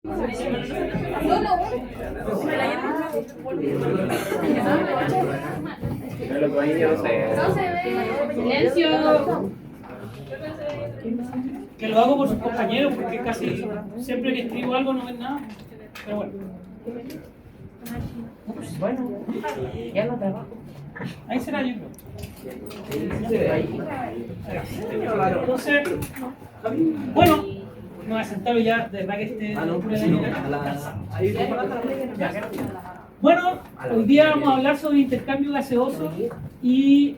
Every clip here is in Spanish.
Silencio. Que lo hago por sus compañeros, porque casi siempre que escribo algo no ven nada. Pero bueno. Bueno, ya no trabajo. Ahí será yo creo. Entonces, bueno, me voy a sentar ya, de verdad que esté. Bueno, hoy día vamos a hablar sobre intercambio gaseoso y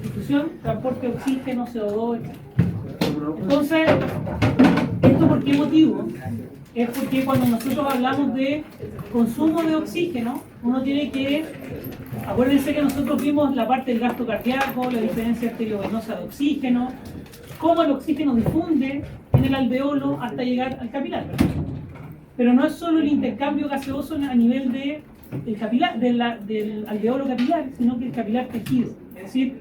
difusión, transporte de oxígeno, CO2, etc. Entonces, ¿esto por qué motivo? Es porque cuando nosotros hablamos de consumo de oxígeno, uno tiene que, acuérdense que nosotros vimos la parte del gasto cardíaco, la diferencia arteriovenosa de oxígeno, cómo el oxígeno difunde en el alveolo hasta llegar al capilar. Pero no es solo el intercambio gaseoso a nivel del alveolo capilar, sino que el capilar tejido. Es decir,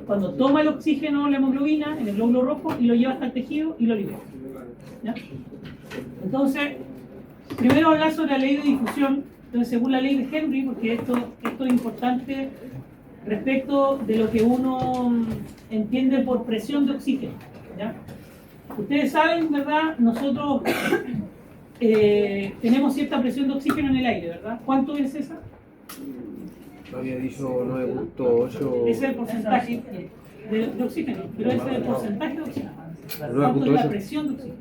cuando toma el oxígeno la hemoglobina en el glóbulo rojo y lo lleva hasta el tejido y lo libera. ¿Ya? Entonces, primero hablar sobre la ley de difusión. Entonces, según la ley de Henry, porque esto es importante respecto de lo que uno entiende por presión de oxígeno. ¿Ya? Ustedes saben, ¿verdad? Nosotros tenemos cierta presión de oxígeno en el aire, ¿verdad? ¿Cuánto es esa? Había dicho 9.8. Ese es el porcentaje de oxígeno, pero ese es el porcentaje de oxígeno. ¿Cuánto es la presión de oxígeno?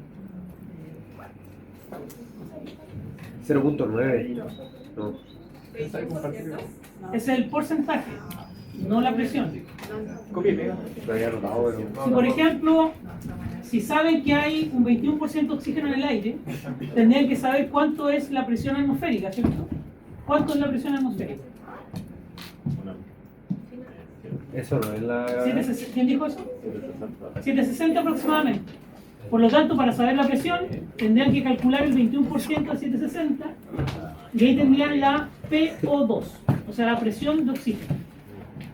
0.9. No. Ese es el porcentaje, no la presión. Lo había anotado, pero... Si por ejemplo, si saben que hay un 21% de oxígeno en el aire, tendrían que saber cuánto es la presión atmosférica, ¿cierto? ¿Cuánto es la presión atmosférica? Eso no es la... ¿Quién dijo eso? 760 aproximadamente. Por lo tanto, para saber la presión, tendrían que calcular el 21% de 760 y ahí tendrían la PO2, o sea, la presión de oxígeno.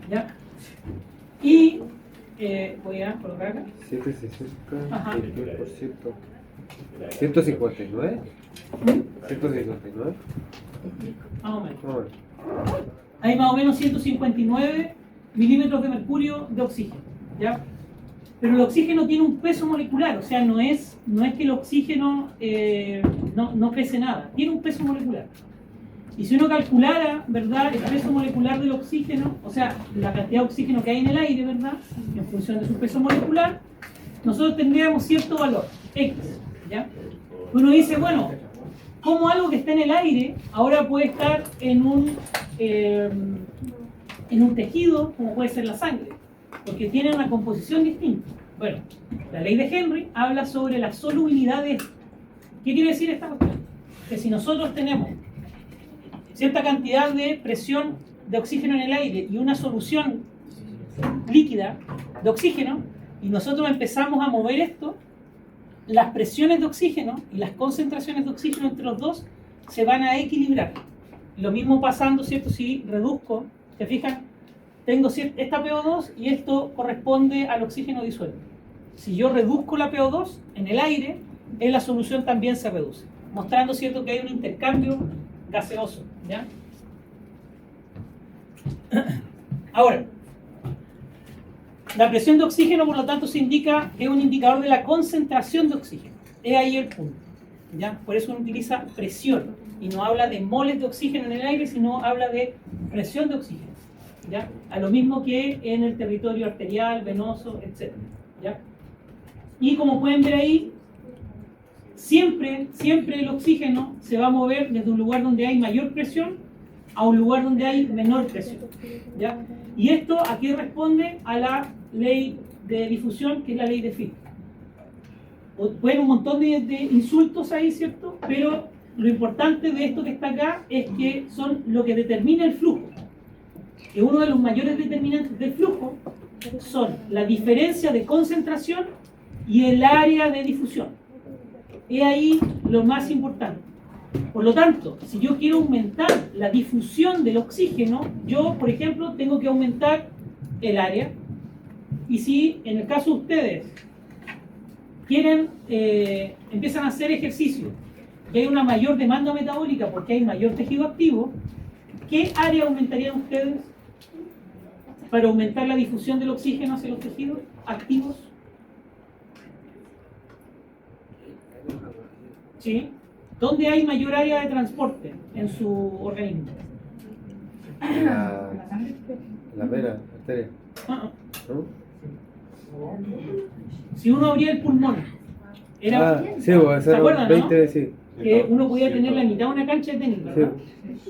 ¿Ya? Y voy a colocar acá. 760, Ajá. 21%. 159. 159. Más o menos. Bueno. Hay más o menos 159 milímetros de mercurio de oxígeno. ¿Ya? Pero el oxígeno tiene un peso molecular, o sea, no es que el oxígeno no pese nada, tiene un peso molecular. Y si uno calculara, ¿verdad?, el peso molecular del oxígeno, o sea, la cantidad de oxígeno que hay en el aire, ¿verdad?, en función de su peso molecular, nosotros tendríamos cierto valor, X, ¿ya? Uno dice, bueno, ¿cómo algo que está en el aire ahora puede estar en un tejido, como puede ser la sangre? Porque tiene una composición distinta. Bueno, la ley de Henry habla sobre la solubilidad de esto. ¿Qué quiere decir esta cuestión? Que si nosotros tenemos cierta cantidad de presión de oxígeno en el aire y una solución líquida de oxígeno, y nosotros empezamos a mover esto, las presiones de oxígeno y las concentraciones de oxígeno entre los dos se van a equilibrar. Lo mismo pasando, ¿cierto? Si reduzco, ¿se fijan? Tengo esta PO2 y esto corresponde al oxígeno disuelto. Si yo reduzco la PO2 en el aire, en la solución también se reduce, mostrando, ¿cierto?, que hay un intercambio gaseoso. ¿Ya? Ahora, la presión de oxígeno, por lo tanto, es un indicador de la concentración de oxígeno. Es ahí el punto. ¿Ya? Por eso uno utiliza presión y no habla de moles de oxígeno en el aire, sino habla de presión de oxígeno. ¿Ya? A lo mismo que en el territorio arterial, venoso, etc. ¿Ya? Y como pueden ver ahí, siempre el oxígeno se va a mover desde un lugar donde hay mayor presión a un lugar donde hay menor presión. ¿Ya? Y esto aquí responde a la ley de difusión, que es la ley de Fick. Pueden un montón de insultos ahí, ¿cierto? Pero lo importante de esto que está acá es que son lo que determina el flujo. Que uno de los mayores determinantes del flujo son la diferencia de concentración y el área de difusión. Es ahí lo más importante. Por lo tanto, si yo quiero aumentar la difusión del oxígeno, yo, por ejemplo, tengo que aumentar el área. Y si, en el caso de ustedes, empiezan a hacer ejercicio que hay una mayor demanda metabólica porque hay mayor tejido activo, ¿qué área aumentarían ustedes para aumentar la difusión del oxígeno hacia los tejidos activos? ¿Sí? ¿Dónde hay mayor área de transporte en su organismo? La vena, arteria. Ah, ¿No? si uno abría el pulmón, era, Sí, voy a ¿se hacer acuerdan, 20, no? sí. Que uno podía tener la mitad de una cancha de tenis, ¿verdad?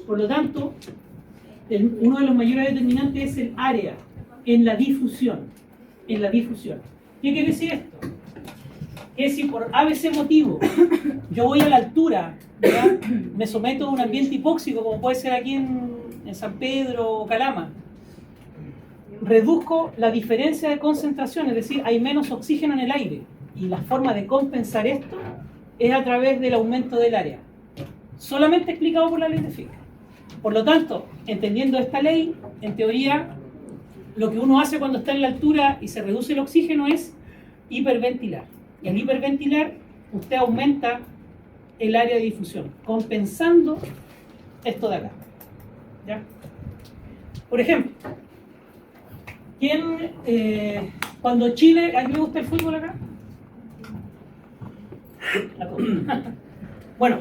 Por lo tanto, uno de los mayores determinantes es el área en la difusión. En la difusión. ¿Qué quiere decir esto? Que si por ABC motivo yo voy a la altura, ¿verdad? Me someto a un ambiente hipóxico, como puede ser aquí en San Pedro o Calama, reduzco la diferencia de concentración, es decir, hay menos oxígeno en el aire. Y la forma de compensar esto es a través del aumento del área. Solamente explicado por la ley de Fick. Por lo tanto, entendiendo esta ley, en teoría, lo que uno hace cuando está en la altura y se reduce el oxígeno es hiperventilar. Y al hiperventilar, usted aumenta el área de difusión, compensando esto de acá. ¿Ya? Por ejemplo, ¿quién, cuando Chile, ¿a quién le gusta el fútbol acá? Bueno,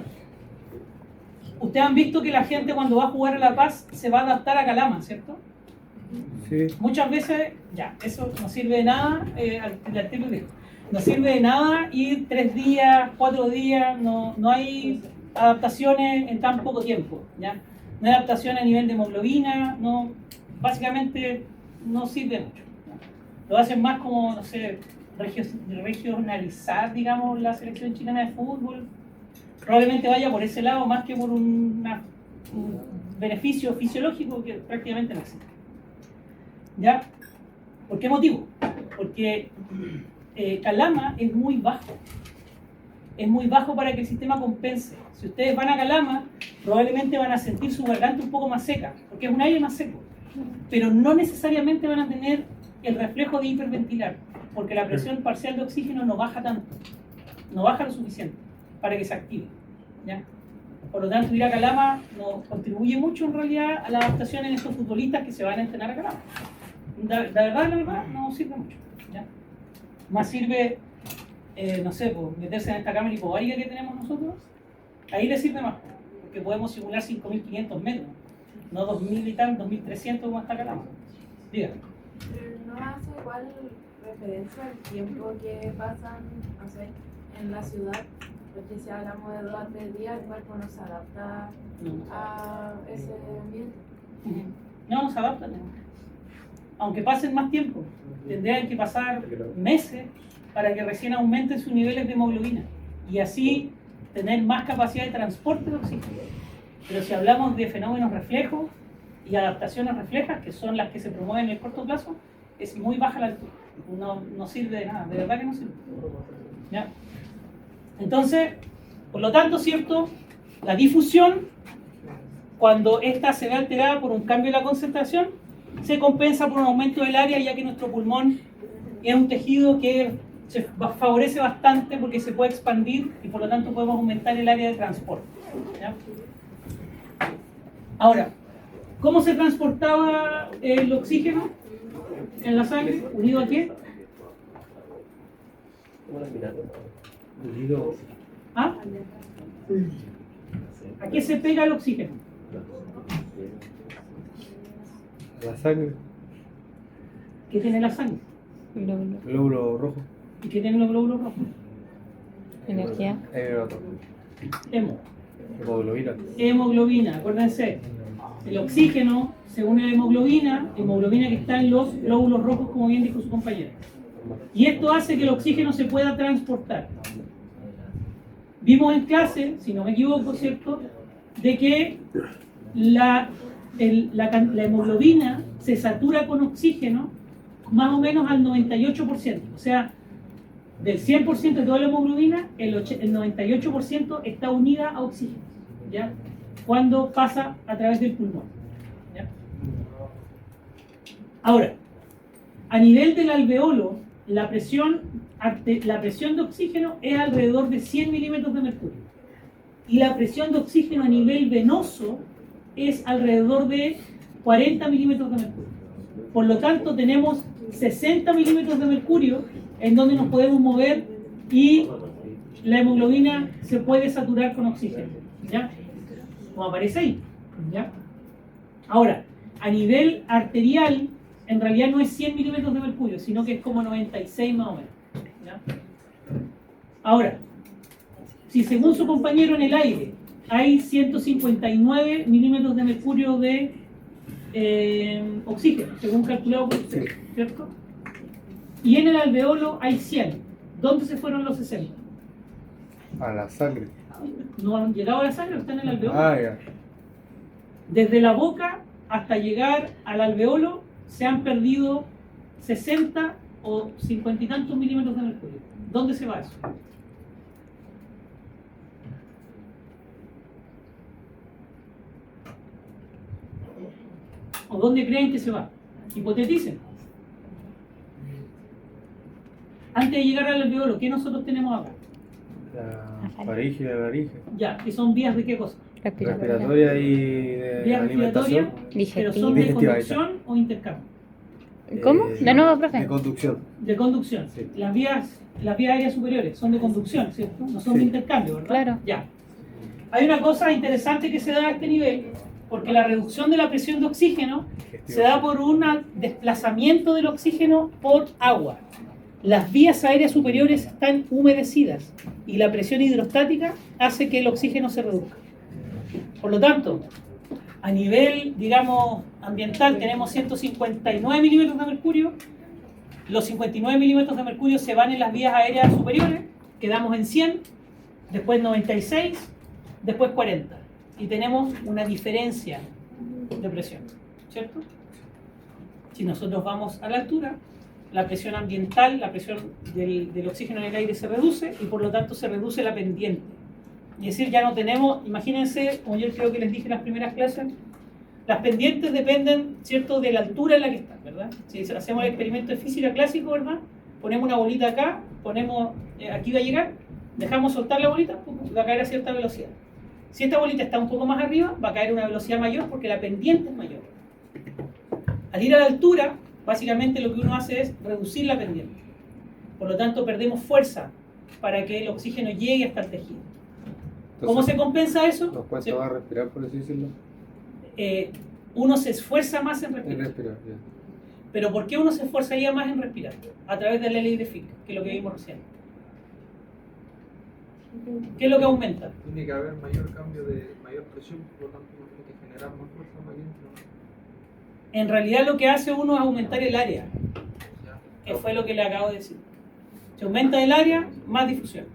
ustedes han visto que la gente cuando va a jugar a La Paz se va a adaptar a Calama, ¿cierto? Sí. Muchas veces, ya, eso no sirve de nada, el artículo dijo, no sirve de nada ir 3 días, 4 días, no hay adaptaciones en tan poco tiempo, ¿ya? No hay adaptación a nivel de hemoglobina, no, básicamente no sirve mucho, ¿ya? Lo hacen más como, no sé, regionalizar, digamos, la selección chilena de fútbol. Probablemente vaya por ese lado más que por un beneficio fisiológico que prácticamente no existe. ¿Ya? ¿Por qué motivo? Porque Calama es muy bajo. Es muy bajo para que el sistema compense. Si ustedes van a Calama, probablemente van a sentir su garganta un poco más seca, porque es un aire más seco. Pero no necesariamente van a tener el reflejo de hiperventilar, porque la presión parcial de oxígeno no baja tanto, no baja lo suficiente para que se active, ¿ya? Por lo tanto, ir a Calama no contribuye mucho en realidad a la adaptación en estos futbolistas que se van a entrenar a Calama. La verdad, no sirve mucho, ¿ya? Más sirve, no sé, pues, meterse en esta cámara hipobárica que tenemos nosotros, ahí le sirve más, porque podemos simular 5.500 metros, no 2.000 y tal, 2.300 como hasta Calama. Dígame. ¿No hace igual referencia al tiempo que pasan, no sé, en la ciudad? Porque si hablamos de 2 a 3 días, el cuerpo no se adapta a ese ambiente. No se adaptan. Aunque pasen más tiempo, tendrían que pasar meses para que recién aumenten sus niveles de hemoglobina y así tener más capacidad de transporte de oxígeno. Pero si hablamos de fenómenos reflejos y adaptaciones reflejas, que son las que se promueven en el corto plazo, es muy baja la altura. No sirve de nada, de verdad que no sirve. ¿Ya? Entonces, por lo tanto, ¿cierto? La difusión, cuando ésta se ve alterada por un cambio de la concentración, se compensa por un aumento del área, ya que nuestro pulmón es un tejido que se favorece bastante porque se puede expandir y por lo tanto podemos aumentar el área de transporte. ¿Ya? Ahora, ¿cómo se transportaba el oxígeno en la sangre? ¿Unido a qué? Unido. ¿Ah? ¿A qué se pega el oxígeno? La sangre. ¿Qué tiene la sangre? Glóbulo rojo. ¿Y qué tienen los glóbulos rojos? Energía. Otro. Hemo. Hemoglobina. Hemoglobina, acuérdense. El oxígeno se une a la hemoglobina que está en los glóbulos rojos, como bien dijo su compañero. Y esto hace que el oxígeno se pueda transportar. Vimos en clase, si no me equivoco, ¿cierto?, de que la hemoglobina se satura con oxígeno más o menos al 98%. O sea, del 100% de toda la hemoglobina, el 98% está unida a oxígeno, ¿ya? Cuando pasa a través del pulmón, ¿ya? Ahora, a nivel del alveolo, la presión de oxígeno es alrededor de 100 milímetros de mercurio. y la presión de oxígeno a nivel venoso es alrededor de 40 milímetros de mercurio. Por lo tanto, tenemos 60 milímetros de mercurio en donde nos podemos mover y la hemoglobina se puede saturar con oxígeno, ¿ya? Como aparece ahí, ¿ya? Ahora, a nivel arterial, en realidad no es 100 milímetros de mercurio, sino que es como 96 más o menos, ¿ya? Ahora, si según su compañero en el aire hay 159 milímetros de mercurio de oxígeno, según calculado por usted, ¿cierto? Y en el alveolo hay 100. ¿Dónde se fueron los 60? A la sangre. No han llegado a la sangre, están en el alveolo. Ah, ya. Desde la boca hasta llegar al alveolo se han perdido 60 o 50 y tantos milímetros de mercurio. ¿Dónde se va eso? ¿O dónde creen que se va? Hipoteticen. Antes de llegar al alveolo, ¿qué nosotros tenemos acá? La faringe y la laringe. Ya, que son vías de qué cosa. Respiratoria y de Vías respiratorias, alimentación. pero son de Digestiva, ahí conducción o intercambio. ¿Cómo? De nuevo, profe. De conducción. De conducción. Sí. Las vías aéreas superiores son de conducción, ¿cierto? No son de Sí. intercambio, ¿verdad? Claro. Ya. Hay una cosa interesante que se da a este nivel, porque la reducción de la presión de oxígeno se da por un desplazamiento del oxígeno por agua. Las vías aéreas superiores están humedecidas y la presión hidrostática hace que el oxígeno se reduzca. Por lo tanto, a nivel, digamos, ambiental tenemos 159 milímetros de mercurio. Los 59 milímetros de mercurio se van en las vías aéreas superiores, quedamos en 100, después 96, después 40. Y tenemos una diferencia de presión, ¿cierto? Si nosotros vamos a la altura, la presión ambiental, la presión del oxígeno en el aire se reduce y por lo tanto se reduce la pendiente. Es decir, ya no tenemos, imagínense, como yo creo que les dije en las primeras clases, las pendientes dependen, ¿cierto?, de la altura en la que están, ¿verdad? Si hacemos el experimento de física clásico, ¿verdad? Ponemos una bolita acá, ponemos, aquí va a llegar, dejamos soltar la bolita, va a caer a cierta velocidad. Si esta bolita está un poco más arriba, va a caer a una velocidad mayor porque la pendiente es mayor. Al ir a la altura, básicamente lo que uno hace es reducir la pendiente. Por lo tanto, perdemos fuerza para que el oxígeno llegue hasta el tejido. ¿Cómo se compensa eso? ¿Nos cuesta más respirar, por así decirlo? Uno se esfuerza más en respirar. En respirar, ya. Pero ¿por qué uno se esforzaría más en respirar? A través de la ley de Fick, que es lo que vimos recién. ¿Qué es lo que aumenta? Tiene que haber mayor cambio de mayor presión, por lo tanto uno tiene que generar más fuerza, más viento. En realidad lo que hace uno es aumentar el área, Ya. que fue lo que le acabo de decir. Se aumenta el área, más difusión.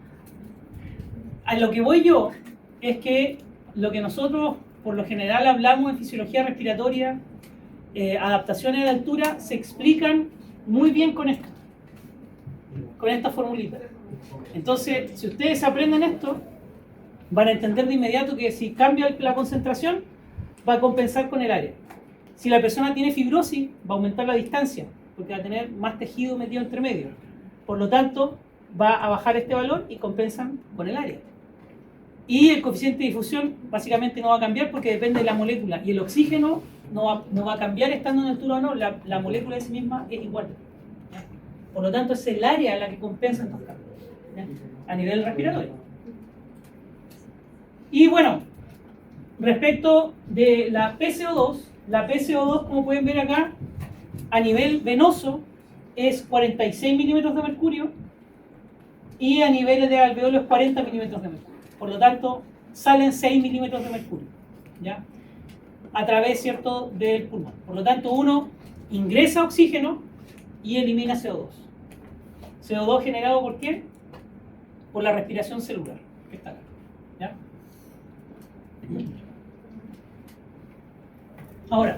A lo que voy yo es que lo que nosotros por lo general hablamos en fisiología respiratoria, adaptaciones a la altura, se explican muy bien con esto, con esta formulita. Entonces, si ustedes aprenden esto, van a entender de inmediato que si cambia la concentración, va a compensar con el área. Si la persona tiene fibrosis, va a aumentar la distancia, porque va a tener más tejido metido entre medio. Por lo tanto, va a bajar este valor y compensan con el área. Y el coeficiente de difusión básicamente no va a cambiar porque depende de la molécula. Y el oxígeno no va a cambiar estando en altura o no, la molécula en sí misma es igual. ¿Ya? Por lo tanto, es el área la que compensa estos cambios, ¿ya? A nivel respiratorio. Y bueno, respecto de la PCO2, como pueden ver acá, a nivel venoso es 46 milímetros de mercurio y a nivel de alveolo es 40 milímetros de mercurio. Por lo tanto, salen 6 milímetros de mercurio, ¿ya? A través, ¿cierto?, del pulmón. Por lo tanto, uno ingresa oxígeno y elimina CO2. CO2 generado ¿por qué? Por la respiración celular, que está acá, ¿ya? Ahora,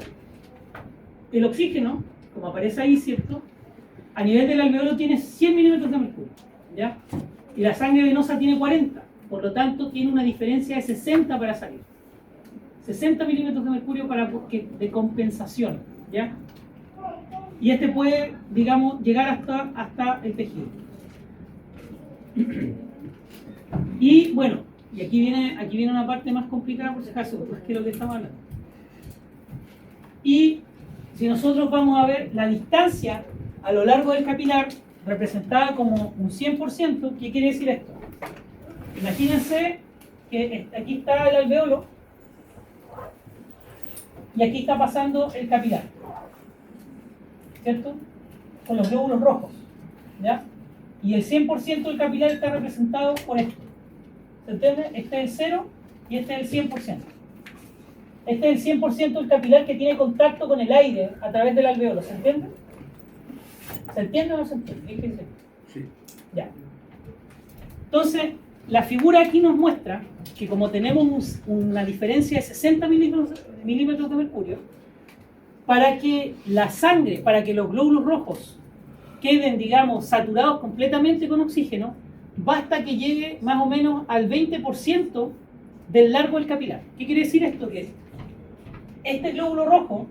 el oxígeno, como aparece ahí, ¿cierto?, a nivel del alveolo tiene 100 milímetros de mercurio, ¿ya? Y la sangre venosa tiene 40. Por lo tanto, tiene una diferencia de 60 para salir. 60 milímetros de mercurio de compensación, ¿ya? Y este puede, digamos, llegar hasta el tejido. Y bueno, Y aquí viene una parte más complicada, por si acaso, pues, que es lo que estamos hablando. Y si nosotros vamos a ver la distancia a lo largo del capilar, representada como un 100%, ¿qué quiere decir esto? Imagínense que aquí está el alveolo y aquí está pasando el capilar, ¿cierto? Con los glóbulos rojos, ¿ya? Y el 100% del capilar está representado por esto. ¿Se entiende? Este es el 0 y este es el 100%. Este es el 100% del capilar que tiene contacto con el aire a través del alveolo. ¿Se entiende? ¿Se entiende o no se entiende? Sí. Ya. Entonces, la figura aquí nos muestra que como tenemos una diferencia de 60 milímetros de mercurio, para que la sangre, para que los glóbulos rojos queden, digamos, saturados completamente con oxígeno, basta que llegue más o menos al 20% del largo del capilar. ¿Qué quiere decir esto? Que este glóbulo rojo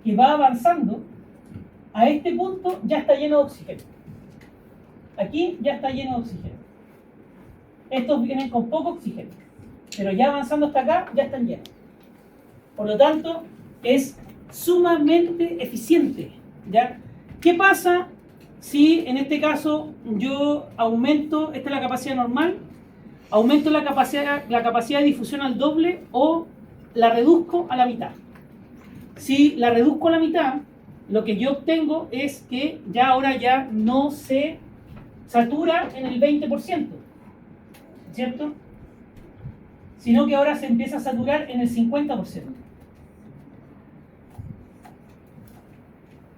que va avanzando a este punto ya está lleno de oxígeno. Aquí ya está lleno de oxígeno. Estos vienen con poco oxígeno, pero ya avanzando hasta acá ya están llenos. Por lo tanto, es sumamente eficiente, ¿ya? ¿Qué pasa si en este caso yo aumento, esta es la capacidad normal, aumento la capacidad de difusión al doble o la reduzco a la mitad? Si la reduzco a la mitad, lo que yo obtengo es que ya ahora ya no se satura en el 20%, ¿cierto? Sino que ahora se empieza a saturar en el 50%.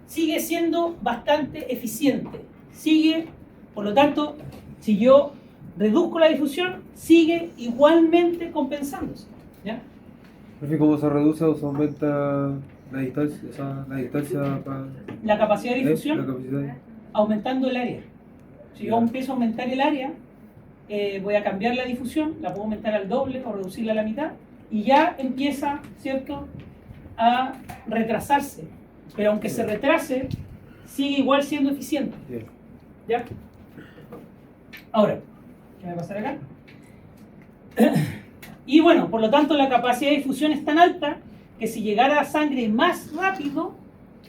Sigue siendo bastante eficiente. Sigue, por lo tanto, si yo reduzco la difusión, sigue igualmente compensándose, ¿ya? ¿Cómo se reduce o se aumenta la distancia? Para... La capacidad de difusión, la capacidad. aumentando el área. Si yo empiezo a aumentar el área, voy a cambiar la difusión, la puedo aumentar al doble o reducirla a la mitad, y ya empieza, ¿cierto?, a retrasarse. Pero aunque se retrase, sigue igual siendo eficiente. ¿Ya? Ahora, ¿qué va a pasar acá? Y bueno, por lo tanto, la capacidad de difusión es tan alta que si llegara sangre más rápido,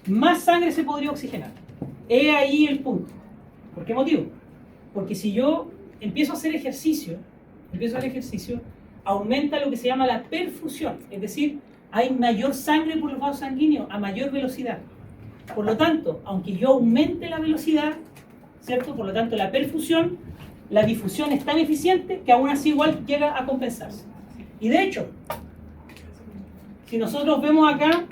más sangre se podría oxigenar. He ahí el punto. ¿Por qué motivo? Porque si yo empiezo a hacer ejercicio, aumenta lo que se llama la perfusión, es decir, hay mayor sangre por los vasos sanguíneos a mayor velocidad. Por lo tanto, aunque yo aumente la velocidad, ¿cierto? Por lo tanto, la perfusión, la difusión es tan eficiente que aún así igual llega a compensarse. Y de hecho, si nosotros vemos acá,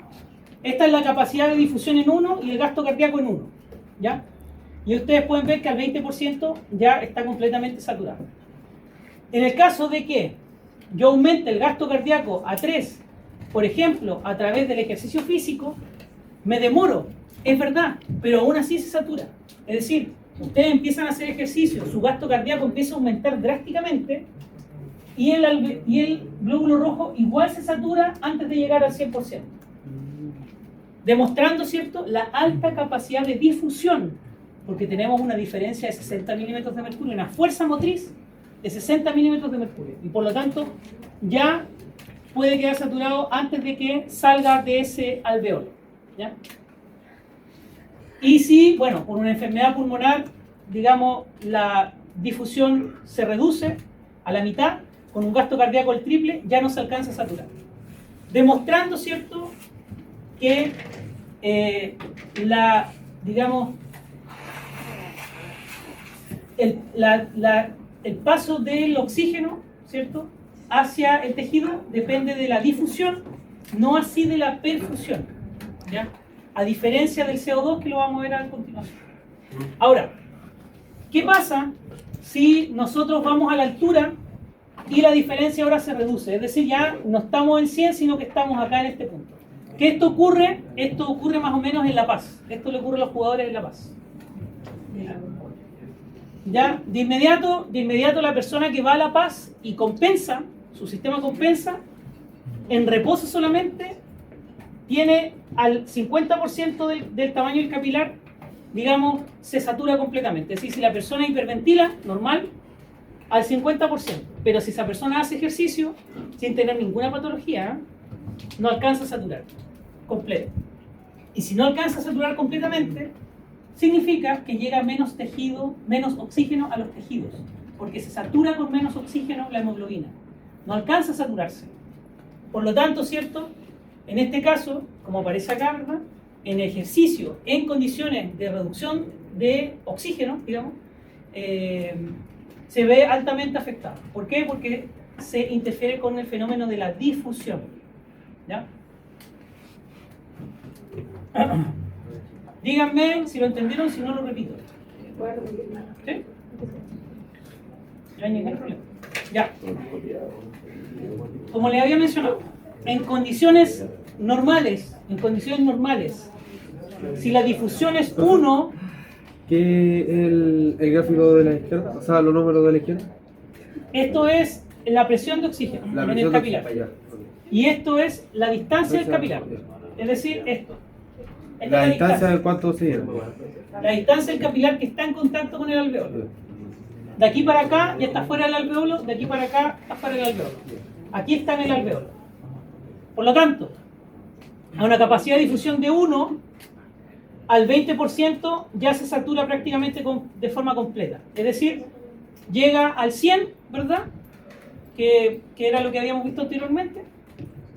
esta es la capacidad de difusión en 1 y el gasto cardíaco en 1, ¿ya? Y ustedes pueden ver que al 20% ya está completamente saturado. En el caso de que yo aumente el gasto cardíaco a 3, por ejemplo, a través del ejercicio físico, me demoro, es verdad, pero aún así se satura. Es decir, ustedes empiezan a hacer ejercicio, su gasto cardíaco empieza a aumentar drásticamente y el glóbulo rojo igual se satura antes de llegar al 100%. Demostrando, ¿cierto?, la alta capacidad de difusión, porque tenemos una diferencia de 60 milímetros de mercurio, una fuerza motriz de 60 milímetros de mercurio. Y por lo tanto, ya puede quedar saturado antes de que salga de ese alveolo, ¿ya? Y si, bueno, por una enfermedad pulmonar, digamos, la difusión se reduce a la mitad, con un gasto cardíaco el triple, ya no se alcanza a saturar. Demostrando, ¿cierto?, que el paso del oxígeno, ¿cierto?, hacia el tejido depende de la difusión, no así de la perfusión, ¿ya? A diferencia del CO2 que lo vamos a ver a continuación. Ahora, ¿qué pasa si nosotros vamos a la altura y la diferencia ahora se reduce? Es decir, ya no estamos en 100, sino que estamos acá en este punto. ¿Qué esto ocurre? Esto ocurre más o menos en La Paz. Esto le ocurre a los jugadores en La Paz. Ya, de inmediato la persona que va a La Paz y compensa, su sistema compensa, en reposo solamente, tiene al 50% del tamaño del capilar, digamos, se satura completamente. Es decir, si la persona hiperventila, normal, al 50%. Pero si esa persona hace ejercicio sin tener ninguna patología, no alcanza a saturar completo. Y si no alcanza a saturar completamente, significa que llega menos tejido, menos oxígeno a los tejidos, porque se satura con menos oxígeno la hemoglobina. No alcanza a saturarse. Por lo tanto, ¿cierto? En este caso, como aparece acá, ¿verdad? En ejercicio, en condiciones de reducción de oxígeno, digamos, se ve altamente afectado. ¿Por qué? Porque se interfiere con el fenómeno de la difusión. ¿Ya? Díganme si lo entendieron, si no lo repito. ¿Sí? No hay ningún problema. Ya. Como les había mencionado, en condiciones normales, si la difusión es 1, ¿Qué es el gráfico de la izquierda? O sea, los números de la izquierda. esto es la presión de oxígeno La en el presión de capilar. oxígeno, Y esto es la distancia del capilar. ya. Es decir, esto. Esta La es distancia de cuánto oxígeno. La distancia del capilar que está en contacto con el alveolo. De aquí para acá ya está fuera del alveolo, de aquí para acá está fuera del alveolo. Aquí está en el alveolo. Por lo tanto, a una capacidad de difusión de 1, al 20% ya se satura prácticamente de forma completa. Es decir, llega al 100, ¿verdad? Que era lo que habíamos visto anteriormente,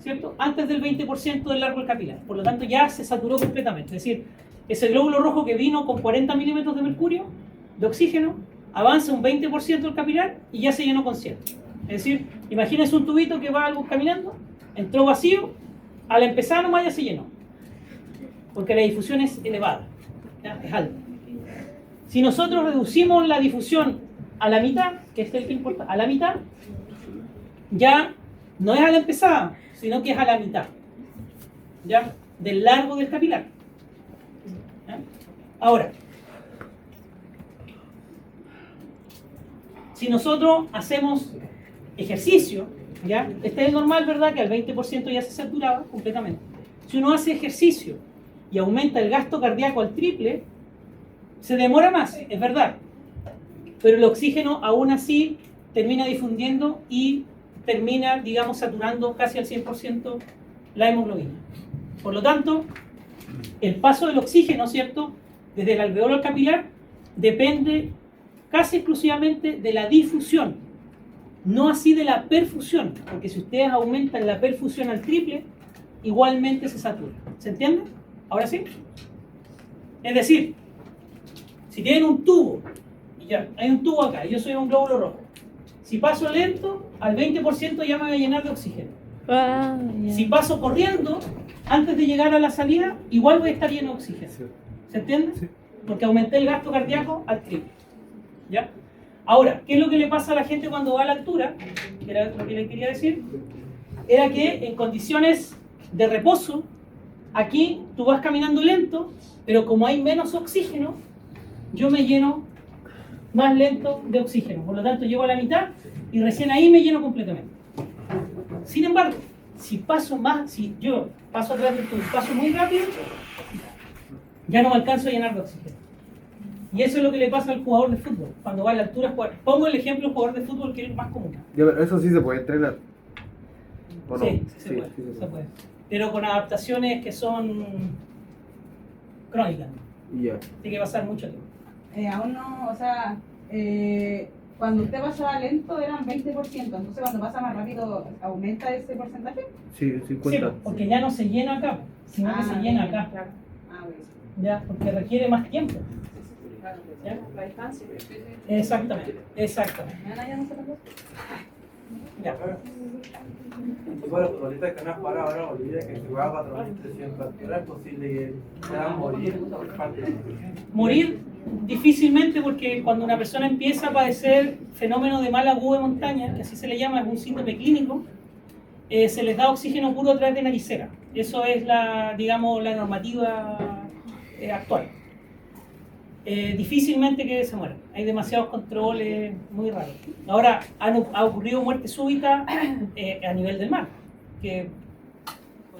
¿cierto? Antes del 20% del largo del capilar. Por lo tanto, ya se saturó completamente. Es decir, ese glóbulo rojo que vino con 40 milímetros de mercurio, de oxígeno, avanza un 20% del capilar y ya se llenó con 100. Es decir, imagínense un tubito que va algo caminando, entró vacío, al empezar nomás ya se llenó. Porque la difusión es elevada, ¿ya? Es alta. Si nosotros reducimos la difusión a la mitad, que es el que importa, a la mitad, ya no es a la empezada, sino que es a la mitad, ¿ya? Del largo del capilar. ¿Ya? Ahora, si nosotros hacemos ejercicio, ¿ya? Este es el normal, ¿verdad? Que al 20% ya se saturaba completamente. Si uno hace ejercicio y aumenta el gasto cardíaco al triple, se demora más, es verdad. Pero el oxígeno aún así termina difundiendo y termina, digamos, saturando casi al 100% la hemoglobina. Por lo tanto, el paso del oxígeno, ¿cierto?, desde el alveolo al capilar, depende casi exclusivamente de la difusión, no así de la perfusión, porque si ustedes aumentan la perfusión al triple, igualmente se satura. ¿Se entiende? ¿Ahora sí? Es decir, si tienen un tubo, y ya, hay un tubo acá, yo soy un glóbulo rojo, si paso lento, al 20% ya me voy a llenar de oxígeno. Si paso corriendo, antes de llegar a la salida, igual voy a estar lleno de oxígeno. ¿Se entiende? Sí. Porque aumenté el gasto cardíaco al triple. ¿Ya? Ahora, ¿qué es lo que le pasa a la gente cuando va a la altura? Que era lo que le quería decir. Era que en condiciones de reposo, aquí tú vas caminando lento, pero como hay menos oxígeno, yo me lleno más lento de oxígeno. Por lo tanto, llego a la mitad y recién ahí me lleno completamente. Sin embargo, si yo paso atrás del tubo, paso muy rápido, ya no me alcanzo a llenar de oxígeno. Y eso es lo que le pasa al jugador de fútbol cuando va a la altura a jugar. Pongo el ejemplo del jugador de fútbol que es el más común. Ya, pero eso sí se puede entrenar. ¿O no? Sí, se puede. Pero con adaptaciones que son crónicas. Ya. Tiene que pasar mucho tiempo. Aún no, o sea, cuando usted pasaba lento eran 20%, entonces cuando pasa más rápido aumenta ese porcentaje. Sí, Sí, 50. porque ya no se llena acá, sino que se llena acá. Claro. Bueno. Ya, porque requiere más tiempo. ¿Ya? La distancia. Exactamente. Ya no se pasó. Ya. Igual los futbolistas que no han parado ahora en Bolivia, que se juega 4.300 alturas, es posible que puedan morir por parte de Morir difícilmente, porque cuando una persona empieza a padecer fenómeno de mal agudo de montaña, que así se le llama, es un síndrome clínico, se les da oxígeno puro a través de naricera. Eso es la normativa actual. Difícilmente que se mueran. Hay demasiados controles muy raros. Ahora, ha ocurrido muerte súbita a nivel del mar, que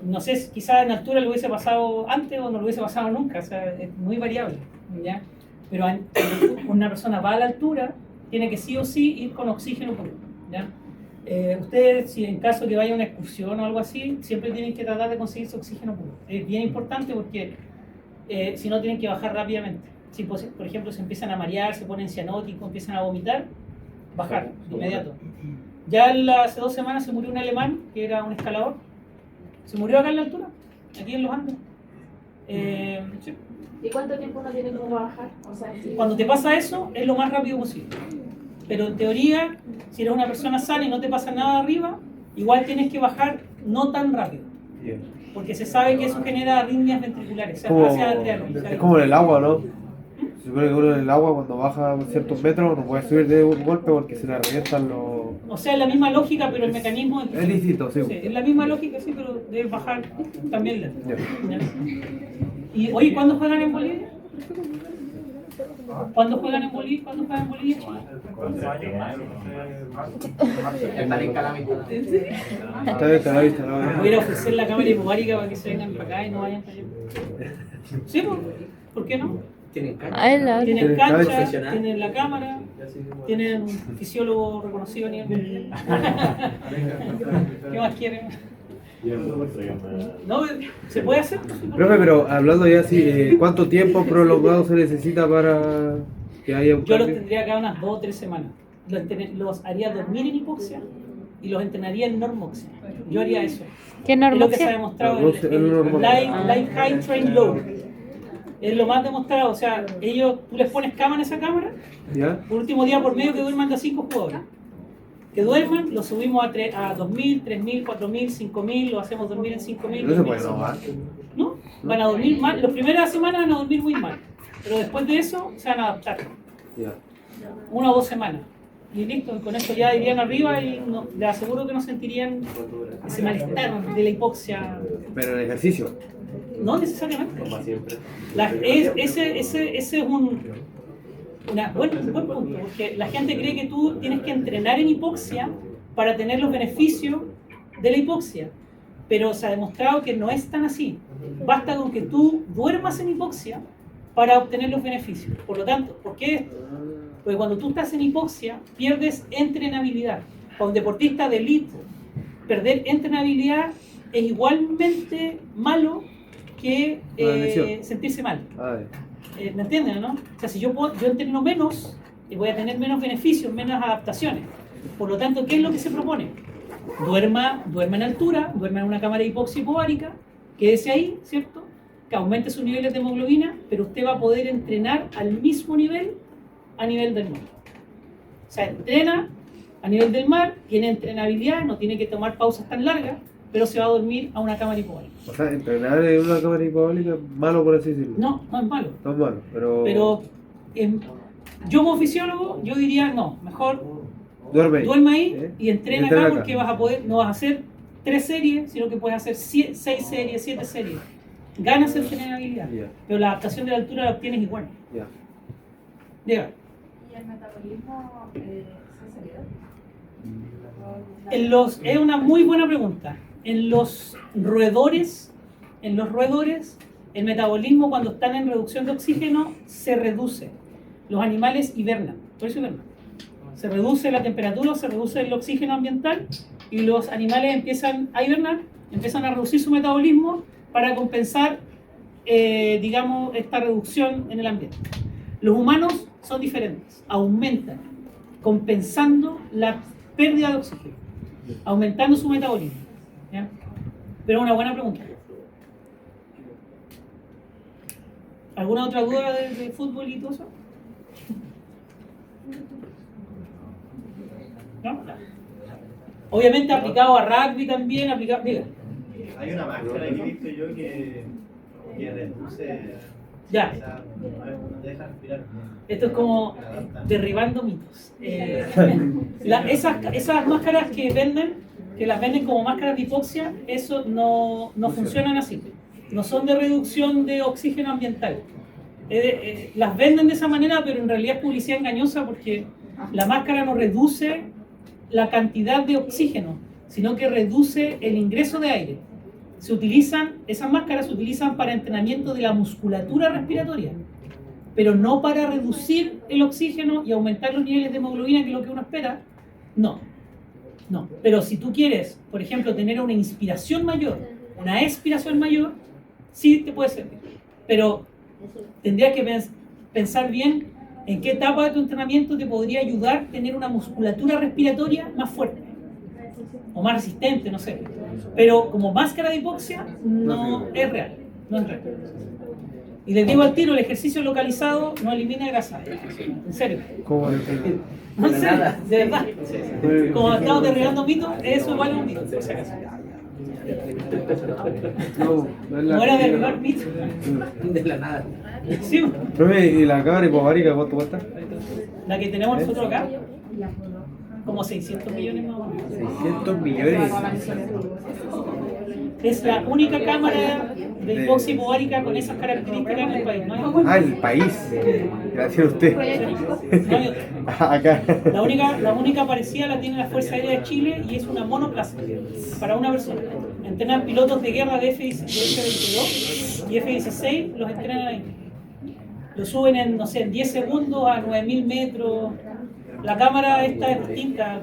no sé, quizás en altura lo hubiese pasado antes o no lo hubiese pasado nunca, o sea, es muy variable, ¿ya? Pero cuando una persona va a la altura tiene que sí o sí ir con oxígeno puro, ¿ya? Ustedes, si en caso que vaya a una excursión o algo así, siempre tienen que tratar de conseguirse oxígeno puro. Es bien importante porque si no tienen que bajar rápidamente. Si, por ejemplo, se empiezan a marear, se ponen cianóticos, empiezan a vomitar, bajar de inmediato. Ya hace 2 semanas se murió un alemán que era un escalador. Se murió acá en la altura, aquí en los Andes. Sí. ¿Y cuánto tiempo uno tiene que bajar? O sea, si- Cuando te pasa eso, es lo más rápido posible. Pero en teoría, si eres una persona sana y no te pasa nada arriba, igual tienes que bajar no tan rápido. Porque se sabe que eso genera arritmias ventriculares, o sea, hacia arteriales. O sea, Es como en el agua, ¿no? Se supone que uno en el agua cuando baja ciertos metros no puede subir de un golpe porque se le revientan los... o sea, es la misma lógica, pero el mecanismo Es distinto, sí. Sí, es la misma lógica, sí, pero debes bajar también lento. Ya. ¿Ya? Y oye, ¿cuándo juegan en Bolivia? ¿Cuándo juegan en Bolivia? ¿Cuándo juegan en Bolivia, Chile? Están en calamidad. Está bien, está bien, está bien. Voy a ir a ofrecer la cámara hipobárica para que se vengan para acá y no vayan para allá. Sí, ¿por qué no? Tienen cancha. Ah, es la otra. Tienen Tienen cancha, profesional. tienen la cámara, tienen un fisiólogo reconocido a nivel mundial. ¿Qué más quieren? No, se puede hacer. Profe, pero hablando ya así, ¿cuánto tiempo prolongado se necesita para que haya un Yo los cambio? tendría acá unas 2 o 3 semanas. Los haría dormir en hipoxia y los entrenaría en normoxia. Yo haría eso. ¿Qué Es lo que se ha normoxia? demostrado Normoxia, el normoxia. light high train low. Es lo más demostrado. O sea, tú les pones cama en esa cámara, ¿Ya? por último día por medio que duerman de 5 jugadores. Que duerman, los subimos a 2.000, 3.000, 4.000, 5.000, lo hacemos dormir en 5.000. No se puede innovar. ¿No? Van a dormir mal. Las primeras semanas van a dormir muy mal. Pero después de eso se van a adaptar. Ya. 1 o 2 semanas. Y listo, y con eso ya irían arriba y les aseguro que no sentirían ese malestar de la hipoxia. Pero en ejercicio. No necesariamente. Como siempre. Ese es un buen punto, porque la gente cree que tú tienes que entrenar en hipoxia para tener los beneficios de la hipoxia. Pero se ha demostrado que no es tan así. Basta con que tú duermas en hipoxia para obtener los beneficios. Por lo tanto, ¿por qué esto? Porque cuando tú estás en hipoxia, pierdes entrenabilidad. Para un deportista de élite, perder entrenabilidad es igualmente malo que Una lesión. sentirse mal. Ay, ¿Me entienden, no? O sea, si yo entreno menos, voy a tener menos beneficios, menos adaptaciones. Por lo tanto, ¿qué es lo que se propone? Duerma en altura, duerma en una cámara de hipoxia hipobárica, quédese ahí, ¿cierto? Que aumente sus niveles de hemoglobina, pero usted va a poder entrenar al mismo nivel a nivel del mar. O sea, entrena a nivel del mar, tiene entrenabilidad, no tiene que tomar pausas tan largas, pero se va a dormir a una cámara hipobárica. o sea, entrenar en una cámara hipobálica es malo, por así decirlo. No, no es malo. No es malo, pero... Pero yo como fisiólogo, yo diría, no, mejor Duerme ahí. duerme ahí ¿Eh? y entrena Entrena acá acá. porque vas a poder, no vas a hacer 3 series, sino que puedes hacer 6 series, 7 series. Ganas entrenabilidad, Ya, pero la adaptación de la altura la obtienes igual. ya. Diga, ¿Y el metabolismo se acelera? es una muy buena pregunta. En los roedores, el metabolismo cuando están en reducción de oxígeno se reduce. Los animales hibernan, por eso hibernan. Se reduce la temperatura, se reduce el oxígeno ambiental y los animales empiezan a hibernar, empiezan a reducir su metabolismo para compensar, digamos, esta reducción en el ambiente. Los humanos son diferentes, aumentan, compensando la pérdida de oxígeno, aumentando su metabolismo. ¿Ya? Pero una buena pregunta. ¿Alguna otra duda de fútbol y todo eso? ¿No? Obviamente aplicado a rugby también, aplicado... Diga. Hay una máscara que he visto yo que reduce, Ya. o sea, no deja respirar. Esto es como derribando mitos. Esas máscaras que las venden como máscaras de hipoxia, eso no funcionan así. No son de reducción de oxígeno ambiental. Las venden de esa manera, pero en realidad es publicidad engañosa porque la máscara no reduce la cantidad de oxígeno, sino que reduce el ingreso de aire. Esas máscaras se utilizan para entrenamiento de la musculatura respiratoria, pero no para reducir el oxígeno y aumentar los niveles de hemoglobina, que es lo que uno espera. No. Pero si tú quieres, por ejemplo, tener una inspiración mayor, una expiración mayor, sí te puede servir. Pero tendrías que pensar bien en qué etapa de tu entrenamiento te podría ayudar a tener una musculatura respiratoria más fuerte o más resistente, no sé. Pero como máscara de hipoxia no es real. Y les digo al tiro, el ejercicio localizado no elimina grasa. En serio. ¿Cómo? No, en serio, de verdad. Como estamos derribando mitos, eso igual es un mito, por si acaso. No era derribar mitos. De la nada. Sí, Profe, ¿y la cámara hipovárica cuánto cuesta? la que tenemos nosotros acá, como 600 millones más o menos. 600 millones. Es la única cámara de hipoxia hipovárica con esas características en el país. ¿No hay? Ah, el país. Gracias a usted. No hay otra. Acá. La única parecida la tiene la Fuerza Aérea de Chile y es una monoplaza para una persona. Entrenan pilotos de guerra de F-22 y F-16, los entrenan ahí. Lo suben en, no sé, en 10 segundos a 9.000 metros. La cámara esta es distinta,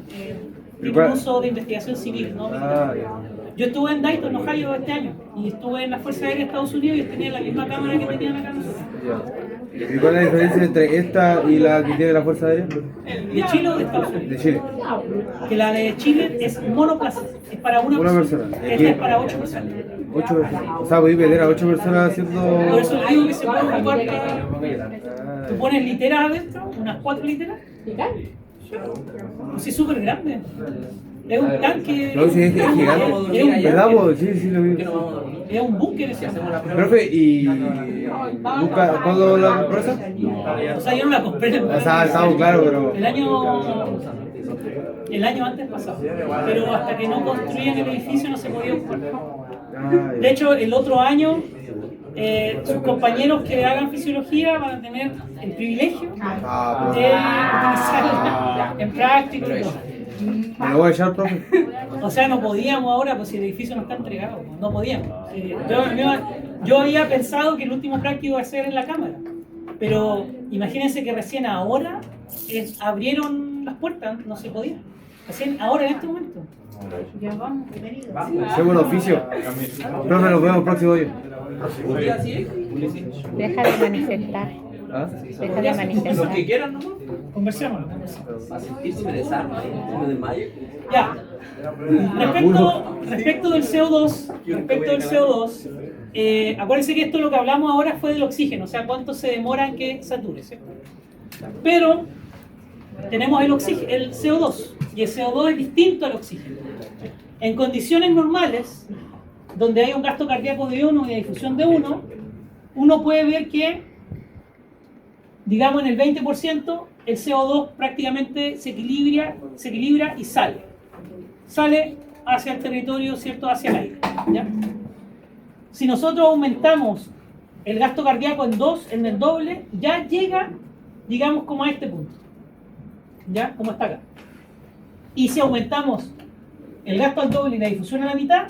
tiene un uso de investigación civil, ¿no? Yo estuve en Dayton, Ohio este año y estuve en la Fuerza Aérea de Estados Unidos y tenía la misma cámara que tenían acá nosotros. ¿Y cuál es la diferencia entre esta y la que tiene la Fuerza Aérea? ¿De Chile o de Estados Unidos? De Chile. Que la de Chile es monoplaza, es para una persona. Esta es para 8 personas. 8 personas. O sea, podéis meter a 8 personas haciendo. Por eso le digo que se puede ocupar para... Tú pones literas adentro, unas 4 literas. Sí, es súper grande. Es un tanque. No, sí, es gigante. Es un ¿Verdad, vos? Sí, lo vi. Es un búnker ese. Profe, ¿y nunca, cuándo la compró esa? O sea, yo no la compré. O sea, estamos claro, pero. El año antes pasado. Pero hasta que no construían el edificio no se podía ocupar. De hecho, el otro año, sus compañeros que hagan fisiología van a tener el privilegio de utilizarla en práctica y todo. ¿Me lo voy a echar, profe? O sea, no podíamos ahora, pues si el edificio no está entregado, no podíamos. Yo había pensado que el último práctico iba a ser en la cámara, pero imagínense que recién ahora abrieron las puertas, no se podía. Recién ahora, en este momento. Ya vamos, bienvenidos. Hacemos el oficio. Profe, nos vemos el próximo día. Deja de manifestar. ¿Ah? Deja de manifestar. Los que quieran, ¿no? Conversemos. Para sentirse me desarma, me desmayo. Ya. Respecto del CO2, acuérdense que esto lo que hablamos ahora fue del oxígeno, o sea, cuánto se demora en que sature, ¿cierto? Pero tenemos el CO2, y el CO2 es distinto al oxígeno. En condiciones normales, donde hay un gasto cardíaco de 1 y una difusión de 1, uno puede ver que, digamos, en el 20%, el CO2 prácticamente se equilibra y sale. Sale hacia el territorio, ¿cierto? Hacia el aire. ¿Ya? Si nosotros aumentamos el gasto cardíaco en el doble, ya llega, digamos, como a este punto. ¿Ya? Como está acá. Y si aumentamos el gasto al doble y la difusión a la mitad,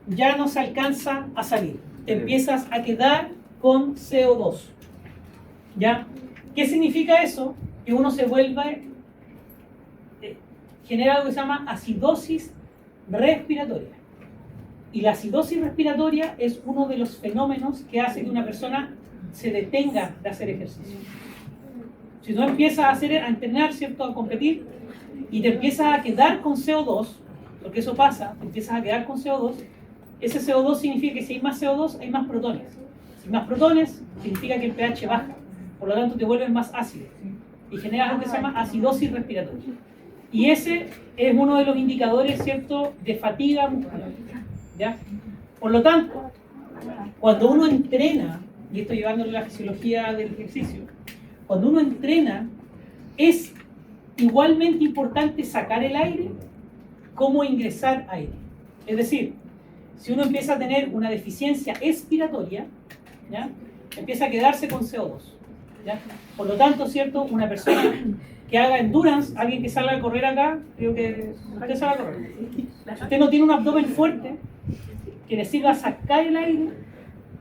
ya no se alcanza a salir. Te empiezas a quedar con CO2. ¿Ya? ¿Qué significa eso? Que uno se vuelve, genera algo que se llama acidosis respiratoria. Y la acidosis respiratoria es uno de los fenómenos que hace que una persona se detenga de hacer ejercicio. Si tú empiezas a entrenar, ¿cierto?, a competir, y te empiezas a quedar con CO2, porque eso pasa, te empiezas a quedar con CO2, ese CO2 significa que si hay más CO2, hay más protones. Si hay más protones, significa que el pH baja. Por lo tanto, te vuelves más ácido y generas algo que se llama acidosis respiratoria. Y ese es uno de los indicadores, ¿cierto?, de fatiga muscular. ¿Ya? Por lo tanto, cuando uno entrena, y esto llevándolo a la fisiología del ejercicio, cuando uno entrena, es igualmente importante sacar el aire como ingresar aire. Es decir, si uno empieza a tener una deficiencia expiratoria, ¿ya?, empieza a quedarse con CO2. ¿Ya? Por lo tanto, ¿cierto?, una persona que haga endurance, alguien que salga a correr acá, creo que usted salga a correr. Si usted no tiene un abdomen fuerte, que le sirva sacar el aire,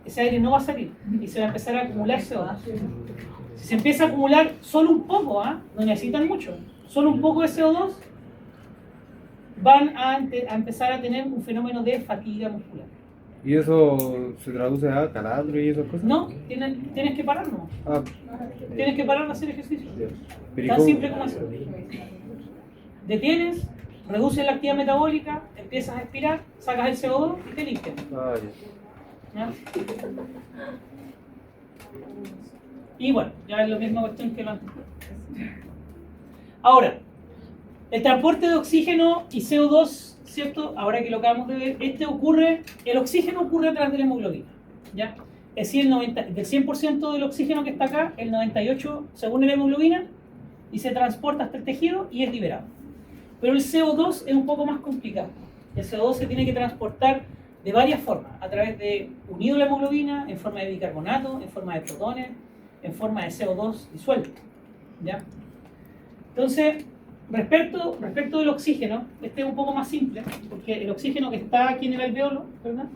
ese aire no va a salir y se va a empezar a acumular CO2. Si se empieza a acumular solo un poco, no necesitan mucho, solo un poco de CO2, van a empezar a tener un fenómeno de fatiga muscular. ¿Y eso se traduce a calambre y esas cosas? No, tienes que parar, no. Tienes que parar de hacer ejercicio. Pero ¿y Tan cómo? simple como eso. Detienes, reduces la actividad metabólica, empiezas a expirar, sacas el CO2 y te limpias. Ya. ¿Ya? Y bueno, ya es la misma cuestión que lo anterior. Ahora, el transporte de oxígeno y CO2, ¿cierto? Ahora que lo acabamos de ver, el oxígeno ocurre a través de la hemoglobina, ¿ya? Es decir, del 100% del oxígeno que está acá, el 98% según la hemoglobina, y se transporta hasta el tejido y es liberado. Pero el CO2 es un poco más complicado. El CO2 se tiene que transportar de varias formas, a través de unido a la hemoglobina, en forma de bicarbonato, en forma de protones, en forma de CO2 disuelto, ¿ya? Entonces, respecto del oxígeno, este es un poco más simple, porque el oxígeno que está aquí en el alveolo, ¿verdad?,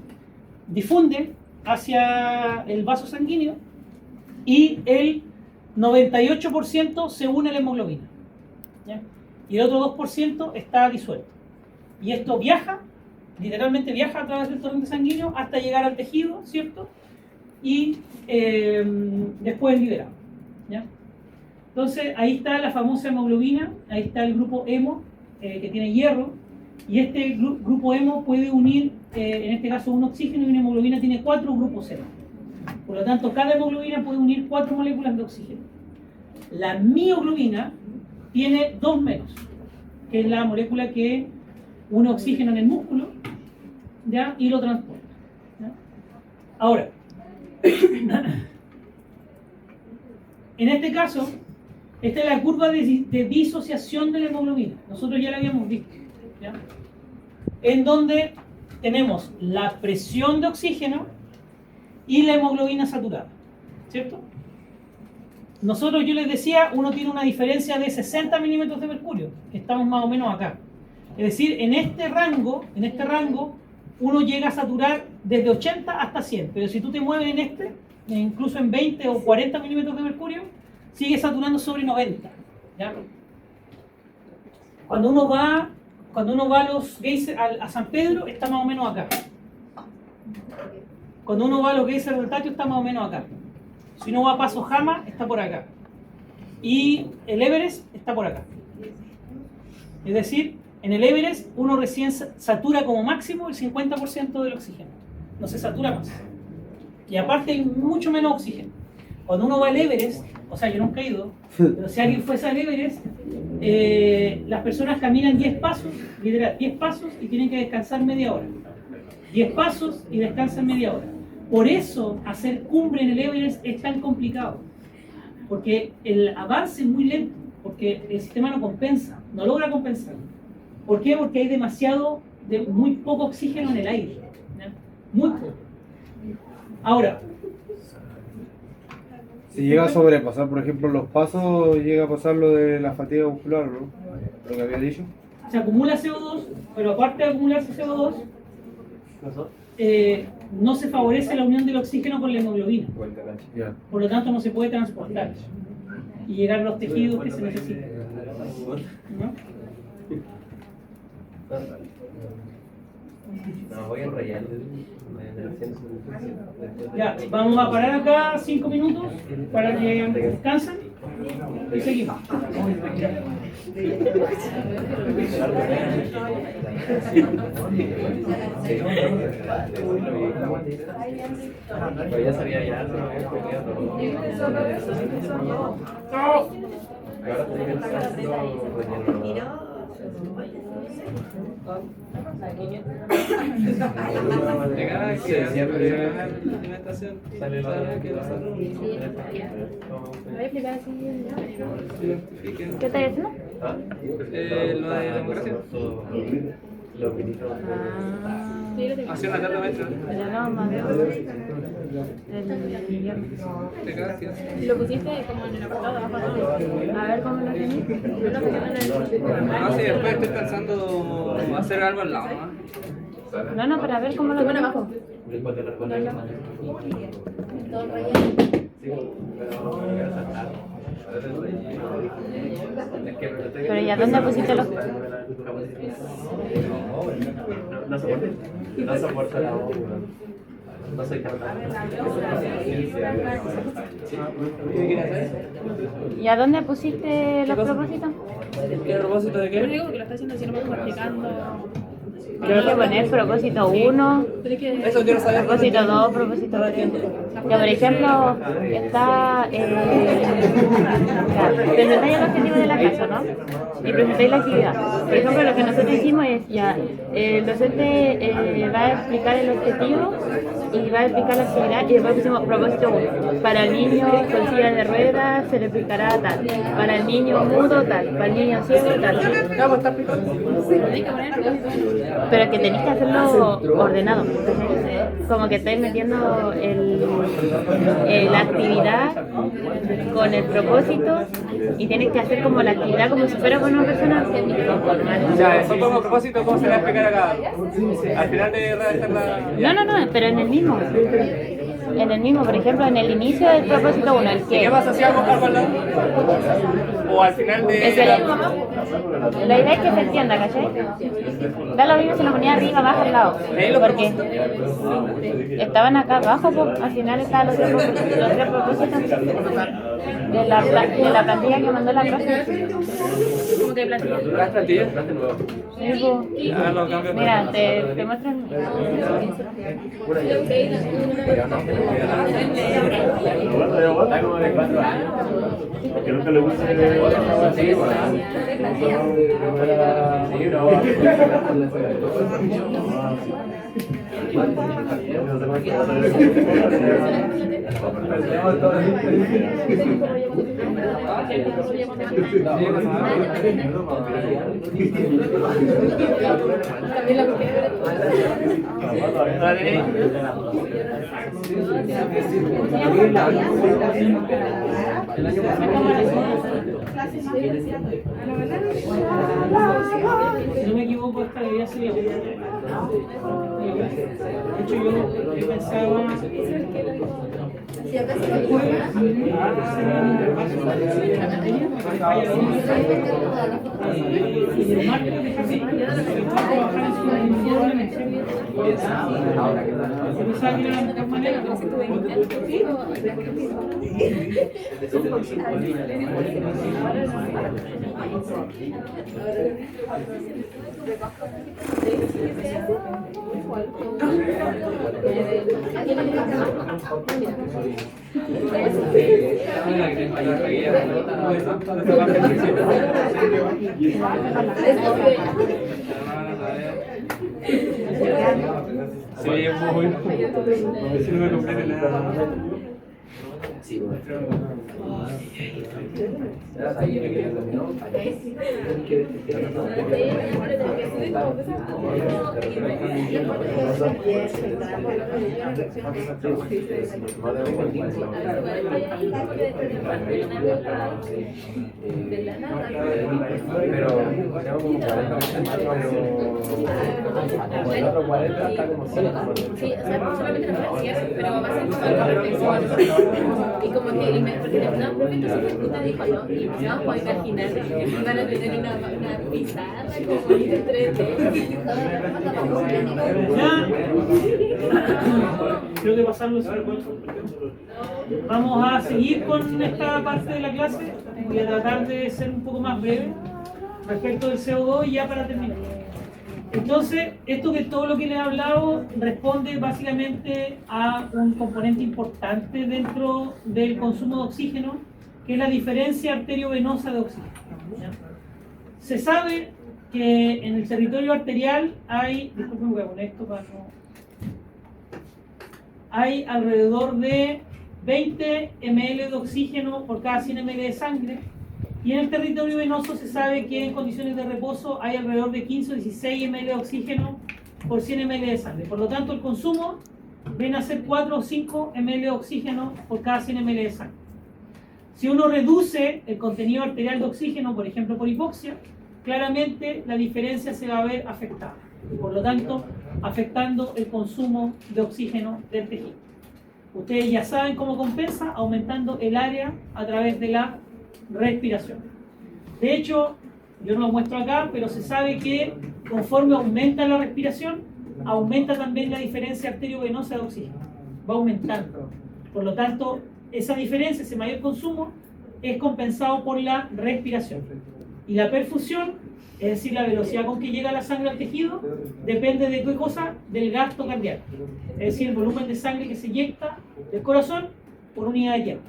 difunde hacia el vaso sanguíneo y el 98% se une a la hemoglobina, ¿ya? Y el otro 2% está disuelto. Y esto viaja, literalmente viaja a través del torrente sanguíneo hasta llegar al tejido, ¿cierto? Y después es liberado, ¿ya? Entonces, ahí está la famosa hemoglobina, ahí está el grupo hemo, que tiene hierro, y este grupo hemo puede unir, en este caso, un oxígeno, y una hemoglobina tiene 4 grupos hemo. Por lo tanto, cada hemoglobina puede unir 4 moléculas de oxígeno. La mioglobina tiene 2 menos, que es la molécula que une oxígeno en el músculo, ¿ya?, y lo transporta, ¿ya? Ahora, en este caso, esta es la curva de disociación de la hemoglobina. Nosotros ya la habíamos visto, ¿ya?, en donde tenemos la presión de oxígeno y la hemoglobina saturada, ¿cierto? Nosotros, yo les decía, uno tiene una diferencia de 60 milímetros de mercurio, que estamos más o menos acá. Es decir, en este rango, uno llega a saturar desde 80 hasta 100, pero si tú te mueves en incluso en 20 o 40 milímetros de mercurio, sigue saturando sobre 90, ¿ya? Cuando uno va a los geysers, a San Pedro, está más o menos acá. Cuando uno va a los geysers del Tatio, está más o menos acá. Si uno va a Paso Jama, está por acá. Y el Everest está por acá. Es decir, en el Everest uno recién satura como máximo el 50% del oxígeno. No se satura más. Y aparte hay mucho menos oxígeno. Cuando uno va al Everest, o sea, yo nunca he ido, pero si alguien fuese al Everest, las personas caminan 10 pasos, literal, 10 pasos y tienen que descansar media hora. 10 pasos y descansan media hora. Por eso hacer cumbre en el Everest es tan complicado, porque el avance es muy lento, porque el sistema no compensa, no logra compensar. ¿Por qué? Porque hay muy poco oxígeno en el aire, ¿ya? Muy poco. Ahora, si llega a sobrepasar, por ejemplo, los pasos, llega a pasar lo de la fatiga muscular, ¿no? Lo que había dicho. Se acumula CO2, pero aparte de acumularse CO2, no se favorece la unión del oxígeno con la hemoglobina. Por lo tanto, no se puede transportar y llegar a los tejidos que se necesitan, ¿no? No, voy a enrollar. Ya, vamos a parar acá 5 minutos para que descansen y seguimos. Pero ya sabía ya, se me había copiado. Ahora estoy pensando relleno. ¿Puedes explicar así? ¿Qué estás haciendo? Lo de democracia. Hace una tarde maestra. Gracias. Lo pusiste como en el apartado de abajo. A ver cómo lo tenés. No sé, después estoy pensando hacer algo al lado, ¿no? No, no, para ver cómo lo Bueno, manejo. abajo. Todo el relleno. Pero ¿y a dónde pusiste los...? No soporto. No soporto la voz. No soy capaz. ¿Y a dónde pusiste los propósitos? ¿Qué propósito de Lo qué? único que lo está haciendo si no me estoy practicando. Tienes que poner propósito 1, Eso quiero saber. propósito 2, propósito 3. Ya, por ejemplo, está. Presentáis el objetivo de la clase, ¿no? Y presentáis la actividad. Por ejemplo, lo que nosotros hicimos es: ya, el docente va a explicar el objetivo y va a explicar la actividad. Y después pusimos propósito 1. Para el niño con silla de ruedas se le explicará tal. Para el niño mudo, tal. Para el niño ciego, tal. Pero que tenéis que hacerlo ordenado. Como que estáis metiendo la actividad con el propósito y tienes que hacer como la actividad como si fuera con una persona normal. Ya, eso como propósito, ¿cómo se le va a explicar acá? Al final de redactar la... No, pero en el mismo. En el mismo, por ejemplo, en el inicio del propósito 1, el ¿Qué que... pasa si hago algo al lado? O al final de... Es que la idea es que se entienda, ¿cachai? Da lo mismo si lo ponía arriba, abajo, al lado. Porque estaban acá abajo, pues, al final estaban los tres propósitos de la plantilla que mandó la clase. ¿Las plantillas? Sí, pues. Ah, lo cambio. Mira, te muestro el... Está como de 4 años. Porque nunca le gusta Si no me equivoco, esta debería ser la última. De hecho, yo pensaba Si acá se el jueves hacer un intervalo para que vaya y el martes dejar de trabajar en su informe. Yo pensaba que era la mejor manera. Sí, es muy bueno. Si no me comprende nada. Pero tenemos como 40 pero el otro 40 está como 100. Sí, o sea, no solamente la francía, pero va a ser como la reflexión. Y como que el maestro dijo, no, profe, entonces usted dijo, no, y empezamos a imaginar que van a tener una pizarra como entre Ya, creo que pasarlo. Vamos a seguir con esta parte de la clase. Voy a tratar de ser un poco más breve respecto del CO2 y ya para terminar. Entonces, todo lo que les he hablado responde básicamente a un componente importante dentro del consumo de oxígeno, que es la diferencia arteriovenosa de oxígeno. ¿Ya? Se sabe que en el territorio arterial hay, disculpen, voy a poner esto para no... Hay alrededor de 20 ml de oxígeno por cada 100 ml de sangre, y en el territorio venoso se sabe que en condiciones de reposo hay alrededor de 15 o 16 ml de oxígeno por 100 ml de sangre. Por lo tanto, el consumo viene a ser 4 o 5 ml de oxígeno por cada 100 ml de sangre. Si uno reduce el contenido arterial de oxígeno, por ejemplo por hipoxia, claramente la diferencia se va a ver afectada. Y por lo tanto, afectando el consumo de oxígeno del tejido. Ustedes ya saben cómo compensa, aumentando el área a través de la respiración. De hecho, yo no lo muestro acá, pero se sabe que conforme aumenta la respiración, aumenta también la diferencia arteriovenosa de oxígeno. Va aumentando. Por lo tanto, esa diferencia, ese mayor consumo, es compensado por la respiración. Y la perfusión, es decir, la velocidad con que llega la sangre al tejido, depende de qué cosa, del gasto cardíaco. Es decir, el volumen de sangre que se inyecta del corazón por unidad de tiempo.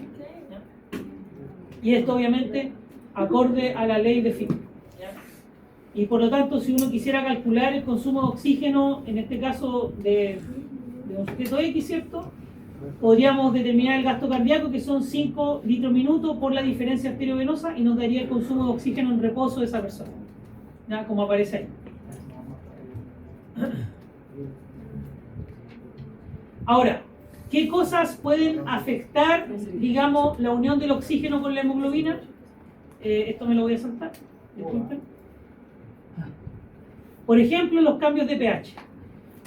Y esto obviamente acorde a la ley de Fick. Y por lo tanto, si uno quisiera calcular el consumo de oxígeno, en este caso de un sujeto X, ¿cierto?, podríamos determinar el gasto cardíaco, que son 5 litros minuto por la diferencia arteriovenosa, y nos daría el consumo de oxígeno en reposo de esa persona, ¿ya? Como aparece ahí. Ahora, ¿qué cosas pueden afectar, digamos, la unión del oxígeno con la hemoglobina? Esto me lo voy a saltar. Disculpen. Por ejemplo, los cambios de pH.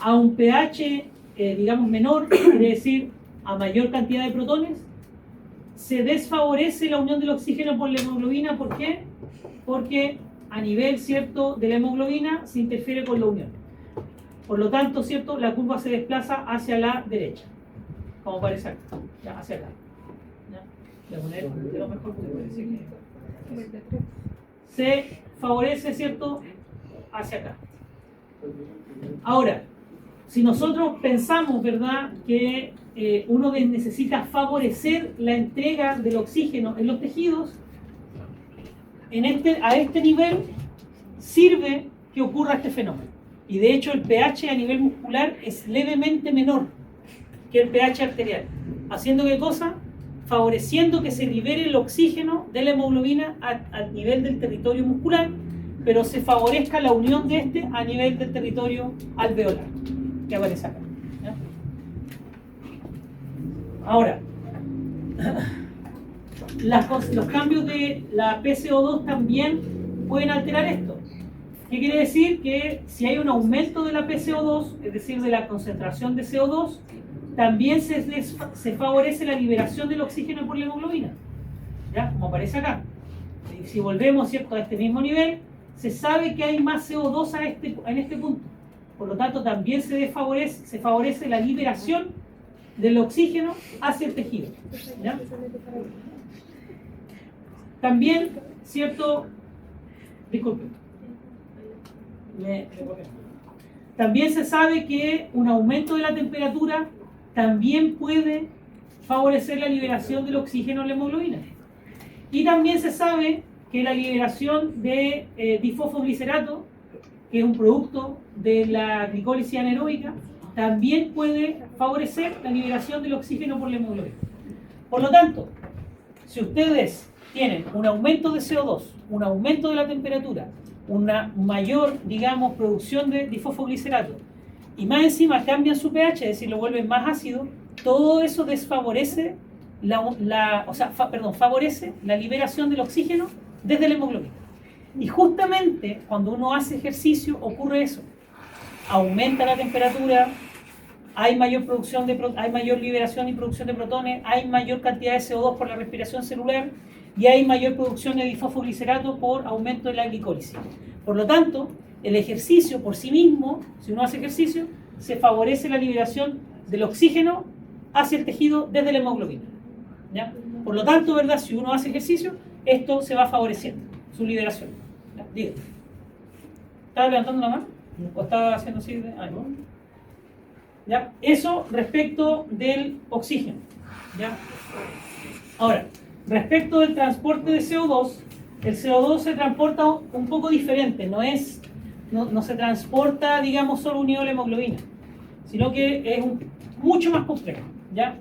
A un pH, digamos, menor, quiere decir a mayor cantidad de protones, se desfavorece la unión del oxígeno por la hemoglobina. ¿Por qué? Porque a nivel, ¿cierto?, de la hemoglobina se interfiere con la unión. Por lo tanto, ¿cierto?, la curva se desplaza hacia la derecha, como aparece acá, ya, hacia acá. ¿Ya? Voy a poner un dedo mejor porque parece que se favorece, ¿cierto?, hacia acá. Ahora, si nosotros pensamos, ¿verdad?, que uno necesita favorecer la entrega del oxígeno en los tejidos, a este nivel sirve que ocurra este fenómeno. Y de hecho el pH a nivel muscular es levemente menor que el pH arterial. ¿Haciendo qué cosa? Favoreciendo que se libere el oxígeno de la hemoglobina a nivel del territorio muscular, pero se favorezca la unión de este a nivel del territorio alveolar, que aparece acá. ¿Ya? Ahora, los cambios de la PCO2 también pueden alterar esto. ¿Qué quiere decir? Que si hay un aumento de la PCO2, es decir, de la concentración de CO2, también se favorece la liberación del oxígeno por la hemoglobina, ¿ya? Como aparece acá. Y si volvemos, ¿cierto?, a este mismo nivel, se sabe que hay más CO2 en este punto. Por lo tanto, también se favorece la liberación del oxígeno hacia el tejido, ¿ya? También, ¿cierto? Disculpen. También se sabe que un aumento de la temperatura también puede favorecer la liberación del oxígeno en la hemoglobina. Y también se sabe que la liberación de difosfoglicerato, que es un producto de la glicólisis anaeróbica, también puede favorecer la liberación del oxígeno por la hemoglobina. Por lo tanto, si ustedes tienen un aumento de CO2, un aumento de la temperatura, una mayor, digamos, producción de difosfoglicerato, y más encima cambian su pH, es decir, lo vuelven más ácido, todo eso desfavorece favorece la liberación del oxígeno desde la hemoglobina. Y justamente cuando uno hace ejercicio ocurre eso. Aumenta la temperatura, hay mayor liberación y producción de protones, hay mayor cantidad de CO2 por la respiración celular y hay mayor producción de difosfoglicerato por aumento de la glicólisis. Por lo tanto, el ejercicio por sí mismo, si uno hace ejercicio, se favorece la liberación del oxígeno hacia el tejido desde la hemoglobina, ¿ya? Por lo tanto, ¿verdad?, si uno hace ejercicio, esto se va favoreciendo, su liberación. ¿Ya? Dígame. ¿Estaba levantando la mano? ¿O estaba haciendo así? No. ¿Ya? Eso respecto del oxígeno, ¿ya? Ahora, respecto del transporte de CO2, el CO2 se transporta un poco diferente, no se transporta, digamos, solo unido a la hemoglobina, sino que es mucho más complejo, ¿ya?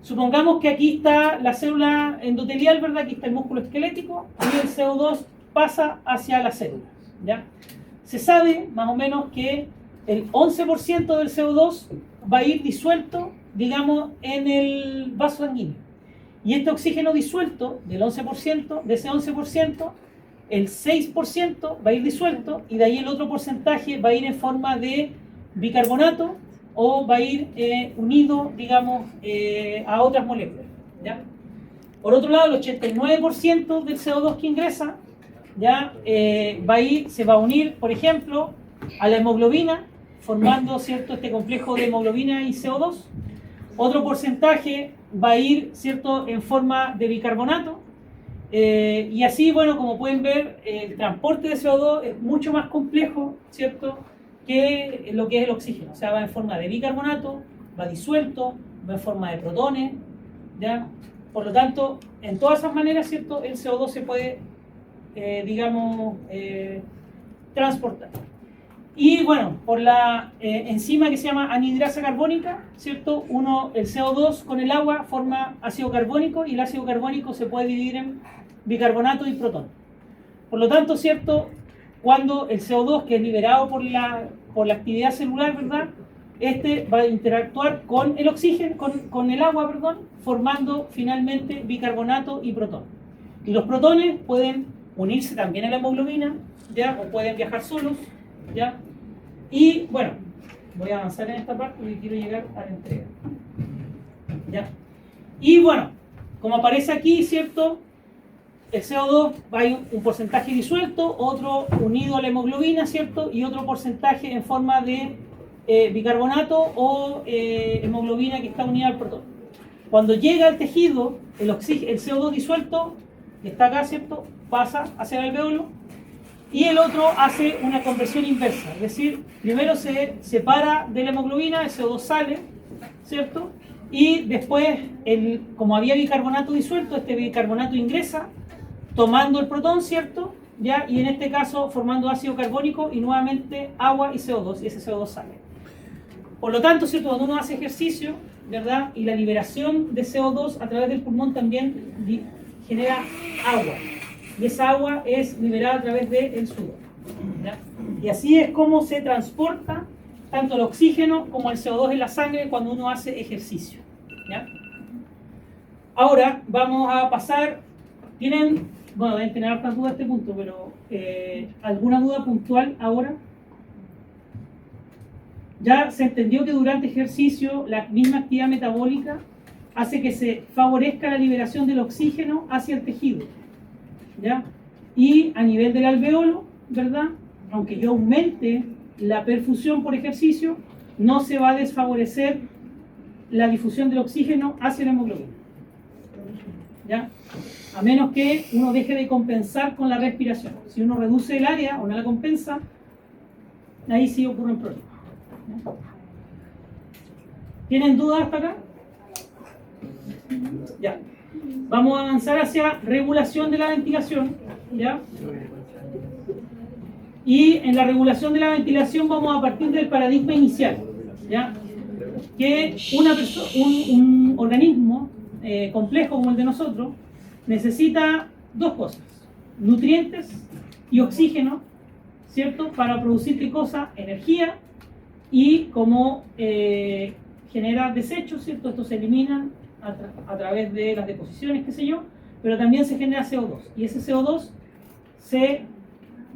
Supongamos que aquí está la célula endotelial, ¿verdad? Aquí está el músculo esquelético y el CO2 pasa hacia las células, ¿ya? Se sabe más o menos que el 11% del CO2 va a ir disuelto, digamos, en el vaso sanguíneo. Y este oxígeno disuelto, del 11%, de ese 11%, el 6% va a ir disuelto y de ahí el otro porcentaje va a ir en forma de bicarbonato o va a ir unido, digamos, a otras moléculas, ¿ya? Por otro lado, el 89% del CO2 que ingresa ya se va a unir, por ejemplo, a la hemoglobina, formando, ¿cierto?, este complejo de hemoglobina y CO2. Otro porcentaje va a ir, ¿cierto?, en forma de bicarbonato. Y así, bueno, como pueden ver, el transporte de CO2 es mucho más complejo, ¿cierto?, que lo que es el oxígeno. O sea, va en forma de bicarbonato, va disuelto, va en forma de protones, ¿ya? Por lo tanto, en todas esas maneras, ¿cierto?, el CO2 se puede, digamos, transportar. Y bueno, por la enzima que se llama anhidrasa carbónica, ¿cierto?, el CO2 con el agua forma ácido carbónico y el ácido carbónico se puede dividir en bicarbonato y protón. Por lo tanto, ¿cierto?, cuando el CO2 que es liberado por la actividad celular, ¿verdad?, este va a interactuar con el oxígeno, con el agua, perdón, formando finalmente bicarbonato y protón. Y los protones pueden unirse también a la hemoglobina, ¿ya?, o pueden viajar solos, ¿ya? Y bueno, voy a avanzar en esta parte porque quiero llegar a la entrega, ¿ya? Y bueno, como aparece aquí, ¿cierto?, el CO2 va a ir un porcentaje disuelto, otro unido a la hemoglobina, ¿cierto?, y otro porcentaje en forma de bicarbonato o hemoglobina que está unida al protón. Cuando llega al tejido, el CO2 disuelto, que está acá, ¿cierto?, pasa hacia el alveolo, y el otro hace una conversión inversa, es decir, primero se separa de la hemoglobina, el CO2 sale, ¿cierto?, y después, como había bicarbonato disuelto, este bicarbonato ingresa, tomando el protón, ¿cierto?, ¿ya? Y en este caso formando ácido carbónico y nuevamente agua y CO2, y ese CO2 sale. Por lo tanto, ¿cierto?, cuando uno hace ejercicio, ¿verdad?, y la liberación de CO2 a través del pulmón también genera agua. Y esa agua es liberada a través del sudor, ¿ya? Y así es como se transporta tanto el oxígeno como el CO2 en la sangre cuando uno hace ejercicio, ¿ya? Ahora vamos a pasar, deben tener hartas dudas a este punto, pero ¿alguna duda puntual ahora? Ya se entendió que durante ejercicio la misma actividad metabólica hace que se favorezca la liberación del oxígeno hacia el tejido, ¿ya? Y a nivel del alveolo, ¿verdad?, aunque yo aumente la perfusión por ejercicio, no se va a desfavorecer la difusión del oxígeno hacia la hemoglobina, ¿ya? A menos que uno deje de compensar con la respiración. Si uno reduce el área o no la compensa, ahí sí ocurren problemas, ¿ya? ¿Tienen dudas hasta acá? Ya. Vamos a avanzar hacia regulación de la ventilación, ¿ya? Y en la regulación de la ventilación vamos a partir del paradigma inicial, ¿ya? Que un organismo complejo como el de nosotros necesita dos cosas: nutrientes y oxígeno, ¿cierto?, para producir ¿qué cosa? Energía, y como genera desechos, ¿cierto?, estos se eliminan a través de las deposiciones, qué sé yo, pero también se genera CO2, y ese CO2 se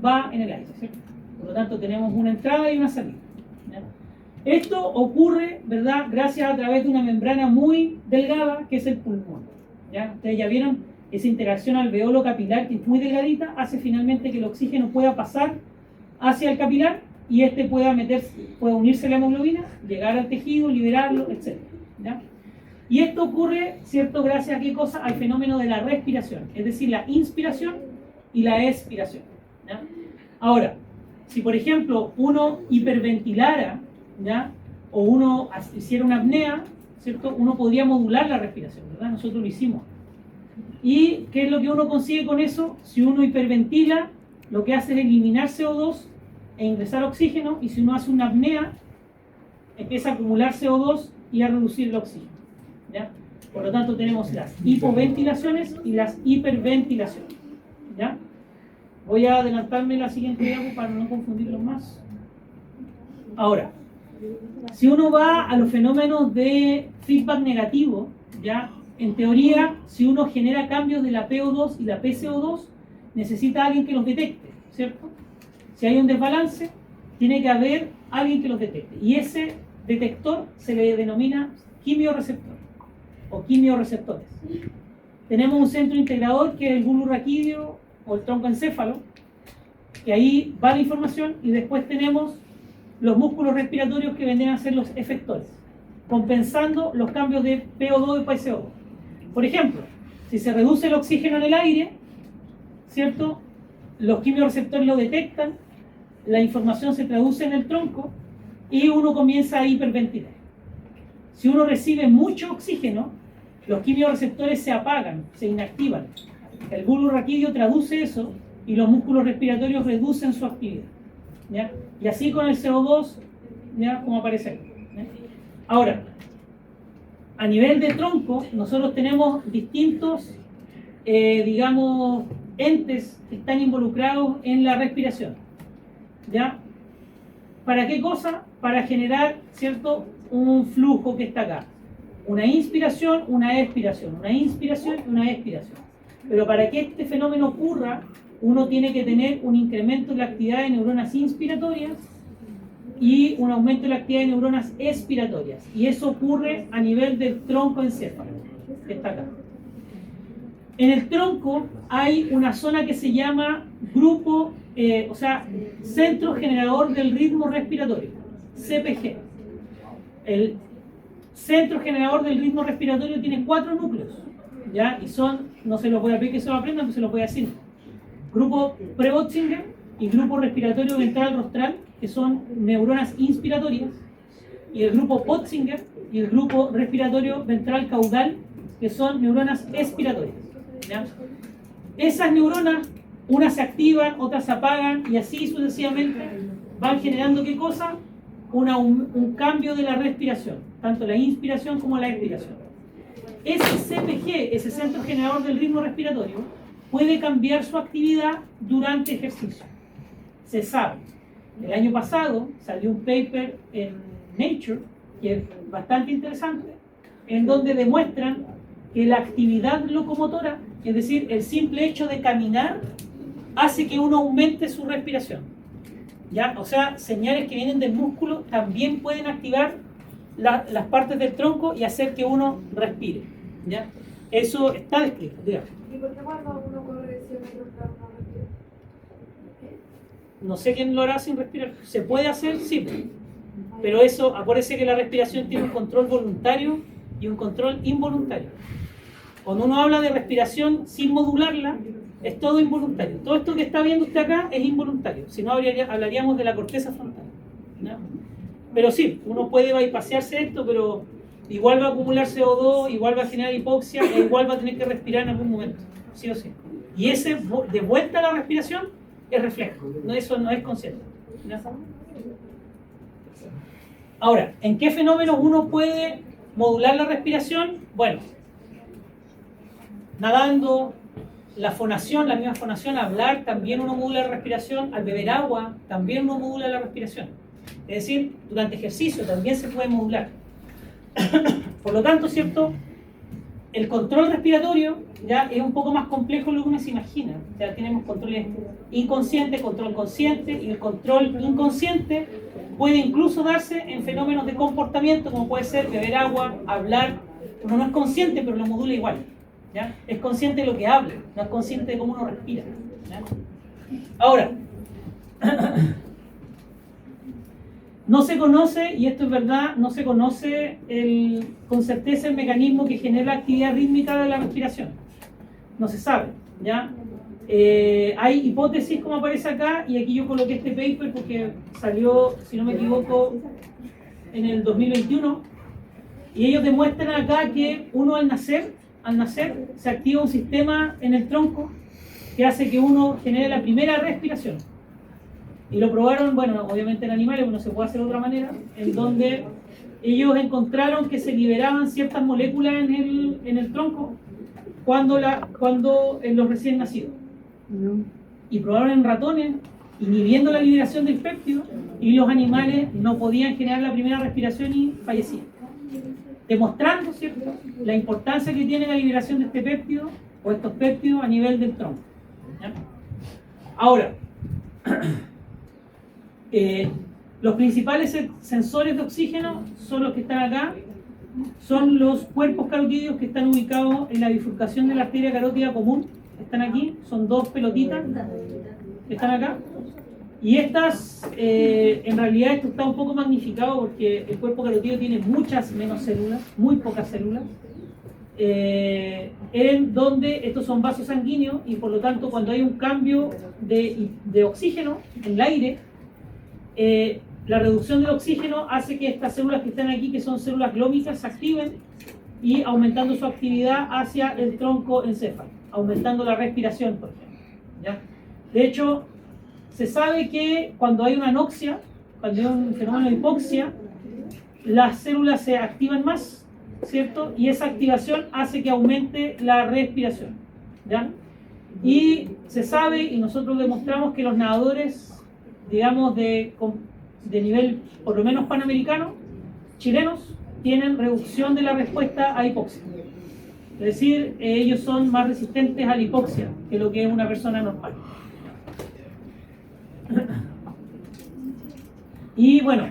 va en el aire, ¿cierto? Por lo tanto tenemos una entrada y una salida, ¿ya? Esto ocurre, ¿verdad?, gracias a través de una membrana muy delgada que es el pulmón, ¿ya? Ustedes ya vieron esa interacción alveolo capilar que es muy delgadita, hace finalmente que el oxígeno pueda pasar hacia el capilar y este pueda unirse a la hemoglobina, llegar al tejido, liberarlo, etc., ¿ya? Y esto ocurre, ¿cierto?, gracias a qué cosa? Al fenómeno de la respiración, es decir, la inspiración y la expiración, ¿ya? Ahora, si por ejemplo uno hiperventilara, ¿ya?, o uno hiciera una apnea, ¿cierto?, uno podría modular la respiración, ¿verdad? Nosotros lo hicimos. ¿Y qué es lo que uno consigue con eso? Si uno hiperventila, lo que hace es eliminar CO2 e ingresar oxígeno, y si uno hace una apnea, empieza a acumular CO2 y a reducir el oxígeno, ¿ya? Por lo tanto tenemos las hipoventilaciones y las hiperventilaciones, ¿ya? Voy a adelantarme la siguiente diapo para no confundirlos más. Ahora, si uno va a los fenómenos de feedback negativo, ¿ya?, en teoría, si uno genera cambios de la PO2 y la PCO2, necesita alguien que los detecte, ¿cierto? Si hay un desbalance, tiene que haber alguien que los detecte. Y ese detector se le denomina quimioreceptor o quimioreceptores. Tenemos un centro integrador que es el bulbo raquídeo o el tronco encéfalo, que ahí va la información, y después tenemos los músculos respiratorios que vendrían a ser los efectores, compensando los cambios de PO2 y PCO2. Por ejemplo, si se reduce el oxígeno en el aire, ¿cierto? Los quimioreceptores lo detectan, la información se traduce en el tronco y uno comienza a hiperventilar. Si uno recibe mucho oxígeno, los quimioreceptores se apagan, se inactivan. El bulbo raquídeo traduce eso y los músculos respiratorios reducen su actividad, ¿ya? Y así con el CO2, ¿ya? Como aparece aquí, ¿ya? Ahora, a nivel de tronco, nosotros tenemos distintos, digamos, entes que están involucrados en la respiración, ¿ya? ¿Para qué cosa? Para generar, ¿cierto?, un flujo que está acá. Una inspiración, una expiración, una inspiración y una expiración. Pero para que este fenómeno ocurra, uno tiene que tener un incremento en la actividad de neuronas inspiratorias y un aumento de la actividad de neuronas expiratorias. Y eso ocurre a nivel del tronco encéfalo, que está acá. En el tronco hay una zona que se llama grupo, centro generador del ritmo respiratorio, CPG. El centro generador del ritmo respiratorio tiene 4 núcleos, ¿ya? Y son, no se los voy a pedir que se lo aprendan, pero se los voy a decir. Grupo Prebotzinger y grupo respiratorio ventral rostral, que son neuronas inspiratorias, y el grupo Potzinger y el grupo respiratorio ventral caudal, que son neuronas expiratorias, ¿ya? Esas neuronas, unas se activan, otras se apagan, y así sucesivamente van generando ¿qué cosa? Un cambio de la respiración, tanto la inspiración como la expiración. Ese CPG, ese centro generador del ritmo respiratorio, puede cambiar su actividad durante ejercicio. Se sabe. El año pasado salió un paper en Nature, que es bastante interesante, en donde demuestran que la actividad locomotora, es decir, el simple hecho de caminar, hace que uno aumente su respiración, ¿ya? O sea, señales que vienen del músculo también pueden activar las partes del tronco y hacer que uno respire, ¿ya? Eso está descrito, digamos. ¿Y por qué cuando uno corre 100 metros por hora no respira? No sé quién lo hará sin respirar. ¿Se puede hacer? Sí. Pero eso, acuérdese que la respiración tiene un control voluntario y un control involuntario. Cuando uno habla de respiración sin modularla, es todo involuntario. Todo esto que está viendo usted acá es involuntario. Si no, hablaríamos de la corteza frontal, ¿no? Pero sí, uno puede bypasearse esto, pero igual va a acumular CO2, igual va a generar hipoxia, e igual va a tener que respirar en algún momento, sí o sí. Y ese, de vuelta a la respiración, es reflejo, no, eso no es consciente, ¿no? Ahora, ¿en qué fenómenos uno puede modular la respiración? Bueno, nadando, la fonación, la misma fonación, hablar, también uno modula la respiración, al beber agua, también uno modula la respiración. Es decir, durante ejercicio también se puede modular. Por lo tanto, ¿cierto? El control respiratorio ya es un poco más complejo de lo que uno se imagina. Ya tenemos controles inconscientes, control consciente, y el control inconsciente puede incluso darse en fenómenos de comportamiento, como puede ser beber agua, hablar. Uno no es consciente, pero lo modula igual, ¿ya? Es consciente de lo que habla, no es consciente de cómo uno respira, ¿ya? Ahora, no se conoce, y esto es verdad, no se conoce con certeza el mecanismo que genera la actividad rítmica de la respiración. No se sabe, ¿ya? Hay hipótesis como aparece acá, y aquí yo coloqué este paper porque salió, si no me equivoco, en el 2021, y ellos demuestran acá que uno al nacer se activa un sistema en el tronco que hace que uno genere la primera respiración. Y lo probaron, bueno, obviamente en animales, no se puede hacer de otra manera, en donde ellos encontraron que se liberaban ciertas moléculas en el tronco cuando en los recién nacidos. Y probaron en ratones, inhibiendo la liberación del péptido, y los animales no podían generar la primera respiración y fallecían. Demostrando, ¿cierto?, la importancia que tiene la liberación de este péptido o estos péptidos a nivel del tronco, ¿ya? Ahora, Los principales sensores de oxígeno son los que están acá, son los cuerpos carotídeos que están ubicados en la bifurcación de la arteria carótida común, están aquí, son dos pelotitas que están acá. Y estas, en realidad esto está un poco magnificado porque el cuerpo carotídeo tiene muchas menos células, muy pocas células, en donde estos son vasos sanguíneos y por lo tanto cuando hay un cambio de oxígeno en el aire, la reducción del oxígeno hace que estas células que están aquí, que son células glómicas, se activen y aumentando su actividad hacia el tronco encéfalo, aumentando la respiración, por ejemplo, ¿ya? De hecho, se sabe que cuando hay una anoxia, cuando hay un fenómeno de hipoxia, las células se activan más, ¿cierto? Y esa activación hace que aumente la respiración, ¿ya? Y se sabe, y nosotros demostramos que los nadadores, digamos, de nivel por lo menos panamericano, chilenos, tienen reducción de la respuesta a hipoxia. Es decir, ellos son más resistentes a la hipoxia que lo que es una persona normal. Y bueno,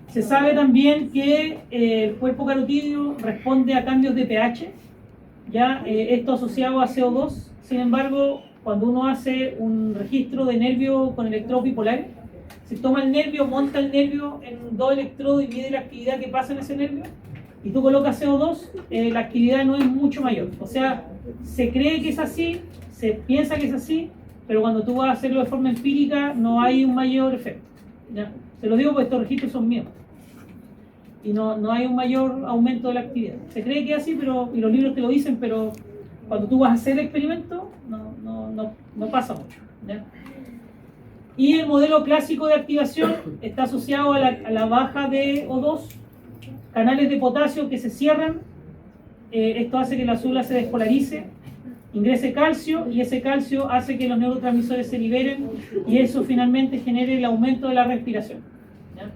se sabe también que el cuerpo carotídeo responde a cambios de pH, ya esto asociado a CO2. Sin embargo, cuando uno hace un registro de nervio con electrodos bipolares, se toma el nervio, monta el nervio en dos electrodos y mide la actividad que pasa en ese nervio, y tú colocas CO2, la actividad no es mucho mayor. O sea, se cree que es así, se piensa que es así, pero cuando tú vas a hacerlo de forma empírica no hay un mayor efecto, ¿ya? Se lo digo porque estos registros son míos y no hay un mayor aumento de la actividad. Se cree que es así, y los libros te lo dicen, pero cuando tú vas a hacer el experimento no pasa mucho, ¿ya? Y el modelo clásico de activación está asociado a la baja de O2, canales de potasio que se cierran, esto hace que la célula se despolarice, ingrese calcio y ese calcio hace que los neurotransmisores se liberen y eso finalmente genere el aumento de la respiración, ¿ya?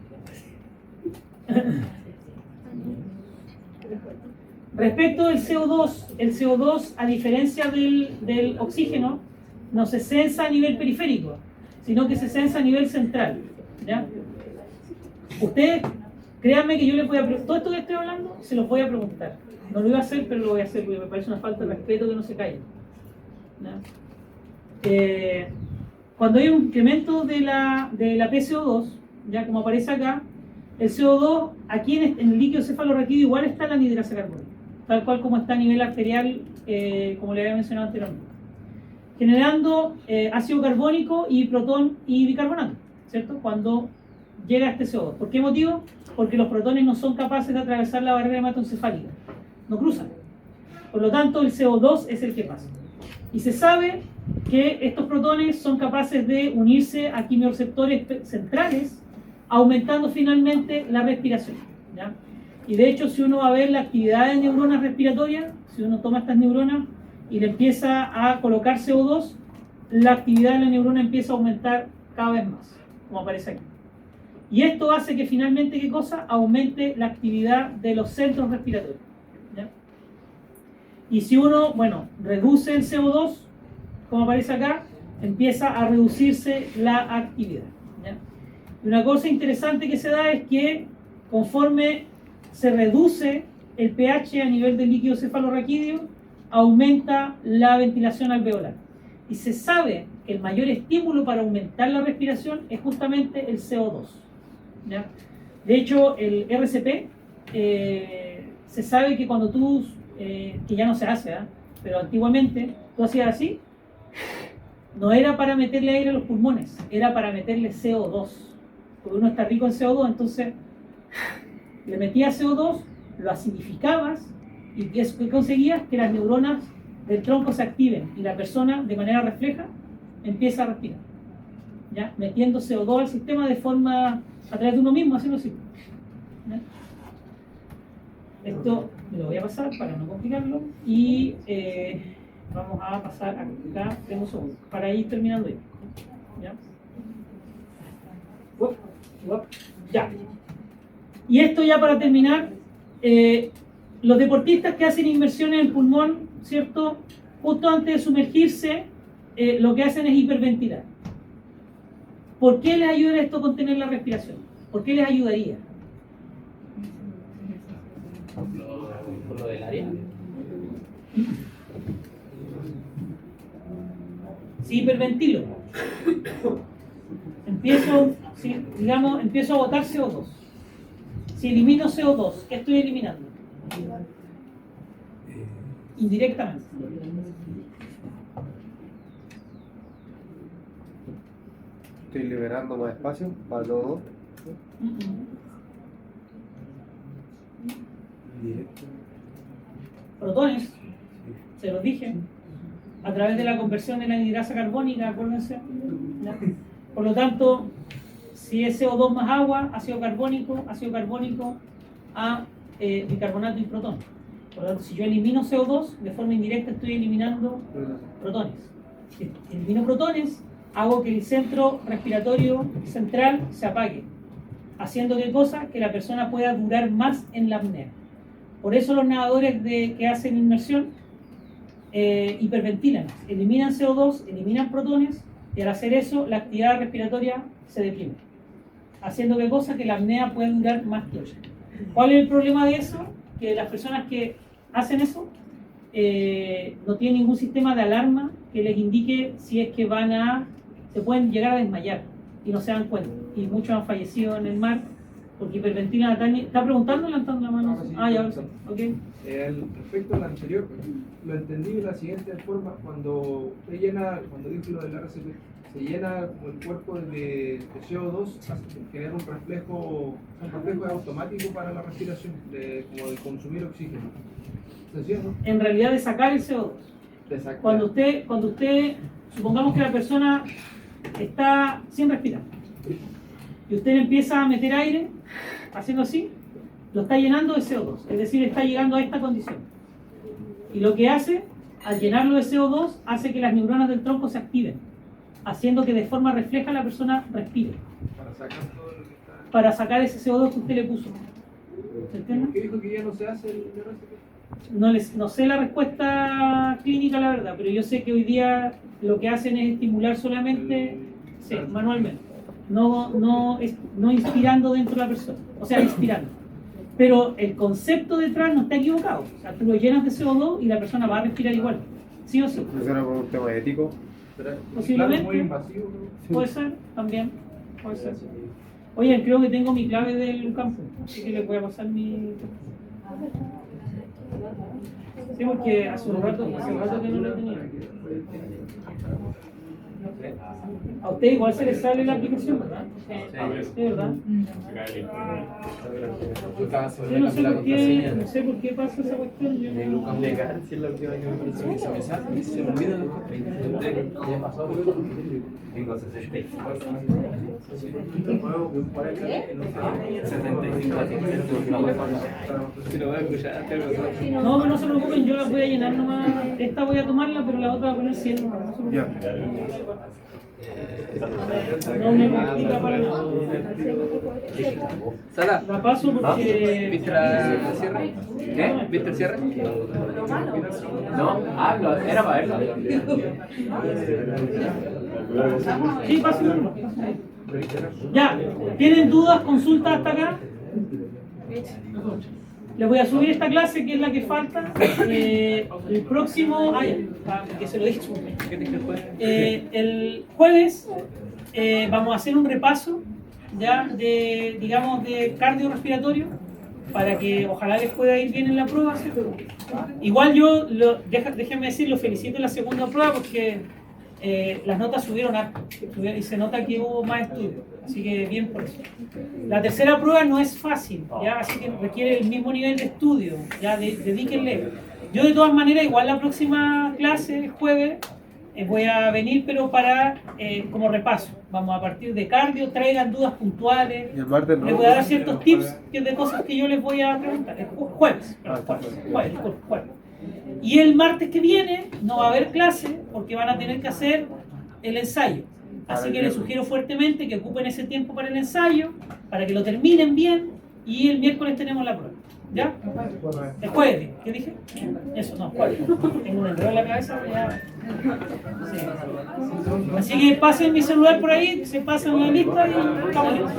Respecto del CO2, el CO2 a diferencia del oxígeno no se sensa a nivel periférico, sino que se sensa a nivel central, ¿ya? Ustedes, créanme que yo les voy a preguntar, todo esto que estoy hablando se los voy a preguntar. No lo iba a hacer, pero lo voy a hacer porque me parece una falta de respeto que no se callen, ¿ya? Cuando hay un incremento de la PCO2, ya como aparece acá, el CO2 aquí en el líquido cefalorraquídeo igual está la anhidrasa carbónica, tal cual como está a nivel arterial, como le había mencionado anteriormente, generando ácido carbónico y protón y bicarbonato, ¿cierto? Cuando llega a este CO2. ¿Por qué motivo? Porque los protones no son capaces de atravesar la barrera hematoencefálica, no cruzan. Por lo tanto, el CO2 es el que pasa. Y se sabe que estos protones son capaces de unirse a quimioreceptores centrales, aumentando finalmente la respiración, ¿ya? Y de hecho, si uno va a ver la actividad de neuronas respiratorias, si uno toma estas neuronas y le empieza a colocar CO2, la actividad de la neurona empieza a aumentar cada vez más, como aparece aquí. Y esto hace que finalmente, ¿qué cosa? Aumente la actividad de los centros respiratorios, ¿ya? Y si uno, bueno, reduce el CO2, como aparece acá, empieza a reducirse la actividad, ¿ya? Y una cosa interesante que se da es que conforme se reduce el pH a nivel del líquido cefalorraquídeo, aumenta la ventilación alveolar. Y se sabe que el mayor estímulo para aumentar la respiración es justamente el CO2, ¿ya? De hecho, el RCP, se sabe que cuando tú, que ya no se hace, ¿eh? Pero antiguamente tú hacías así, no era para meterle aire a los pulmones, era para meterle CO2, porque uno está rico en CO2, entonces le metías CO2, lo acidificabas y ¿qué conseguías? Que las neuronas del tronco se activen y la persona de manera refleja empieza a respirar, ¿ya? Metiendo CO2 al sistema de forma a través de uno mismo, haciendo así, ¿ya? Esto me lo voy a pasar para no complicarlo y vamos a pasar acá, tenemos un segundo, para ir terminando ahí, ¿ya? Ya. Y esto ya para terminar, los deportistas que hacen inmersiones en el pulmón, ¿cierto? Justo antes de sumergirse, lo que hacen es hiperventilar. ¿Por qué les ayuda esto a contener la respiración? ¿Por qué les ayudaría? Por lo del área. Si hiperventilo, empiezo a botar CO2. Si elimino CO2, ¿qué estoy eliminando? Indirectamente. Estoy liberando más espacio para todo. Protones, se los dije, a través de la conversión de la anhidrasa carbónica, acuérdense. ¿Ya? Por lo tanto, si es CO2 más agua, ácido carbónico a bicarbonato y protón. Por lo tanto, si yo elimino CO2, de forma indirecta estoy eliminando protones. Si elimino protones, hago que el centro respiratorio central se apague, haciendo ¿qué cosa? Que la persona pueda durar más en la apnea. Por eso los nadadores que hacen inmersión hiperventilan, eliminan CO2, eliminan protones, y al hacer eso la actividad respiratoria se deprime, haciendo ¿qué cosa? Que la apnea pueda durar más tiempo. ¿Cuál es el problema de eso? Que las personas que hacen eso no tienen ningún sistema de alarma que les indique si es que se pueden llegar a desmayar y no se dan cuenta. Y muchos han fallecido en el mar porque hiperventilan. ¿Está preguntando o levantando la mano? Ah, ya, ok. Respecto al anterior, lo entendí de la siguiente forma: cuando dice lo del RCP, se llena como el cuerpo de CO2, genera un reflejo automático para la respiración, como de consumir oxígeno. En realidad de sacar el CO2. Cuando usted, supongamos que la persona está sin respirar, y usted empieza a meter aire, haciendo así, lo está llenando de CO2, es decir, está llegando a esta condición. Y lo que hace, al llenarlo de CO2, hace que las neuronas del tronco se activen, haciendo que de forma refleja la persona respire. Para sacar ese CO2 que usted le puso. ¿Se entiende? ¿Por qué dijo que ya no se hace el RCP? No sé la respuesta clínica, la verdad, pero yo sé que hoy día lo que hacen es estimular solamente manualmente, no inspirando dentro de la persona, o sea, inspirando. Pero el concepto detrás no está equivocado. O sea, tú lo llenas de CO2 y la persona va a respirar igual, sí o sí. ¿Eso era por un tema ético? Posiblemente. Muy invasivo, ¿no? Puede ser, también. Puede ser. Oye, creo que tengo mi clave del campo, así que les voy a pasar mi... Sí, porque hace un rato que no lo tenía. A usted igual se le sale la aplicación, ¿verdad? Sí, ¿verdad? Yo no sé por qué pasa esa cuestión. Si es la última que me parece que se me sale, se me olvida los ya pasó. Tengo 65. 75. Si lo voy a escuchar, no, pero no se preocupen, yo la voy a llenar nomás. Esta voy a tomarla, pero la otra voy a poner 100. Ya. No me complica para nada. Sara, La paso porque... ¿viste la cierre? ¿Qué? ¿Viste el cierre? No, era para verlo. Sí, pásenlo. Ya, ¿tienen dudas, consultas hasta acá? Les voy a subir esta clase, que es la que falta. El próximo... que se lo dije. El jueves vamos a hacer un repaso ya de cardiorrespiratorio, para que ojalá les pueda ir bien en la prueba, ¿cierto? Igual yo, déjenme decir, lo felicito en la segunda prueba porque las notas subieron harto y se nota que hubo más estudio, así que bien por eso. La tercera prueba no es fácil, ¿ya? Así que requiere el mismo nivel de estudio, ya dedíquenle. Yo de todas maneras, igual la próxima clase, el jueves, voy a venir, pero para como repaso. Vamos a partir de cardio, traigan dudas puntuales. ¿Y el martes no? Les voy a dar ciertos tips de cosas que yo les voy a preguntar. Jueves. Y el martes que viene no va a haber clase porque van a tener que hacer el ensayo. Así que les sugiero fuertemente que ocupen ese tiempo para el ensayo, para que lo terminen bien, y el miércoles tenemos la prueba. ¿Ya? El jueves, ¿qué dije? Eso, no, jueves. Tengo un enredo en la cabeza. Ya. Sí. Así que pasen mi celular por ahí, se pasan la lista y estamos listos.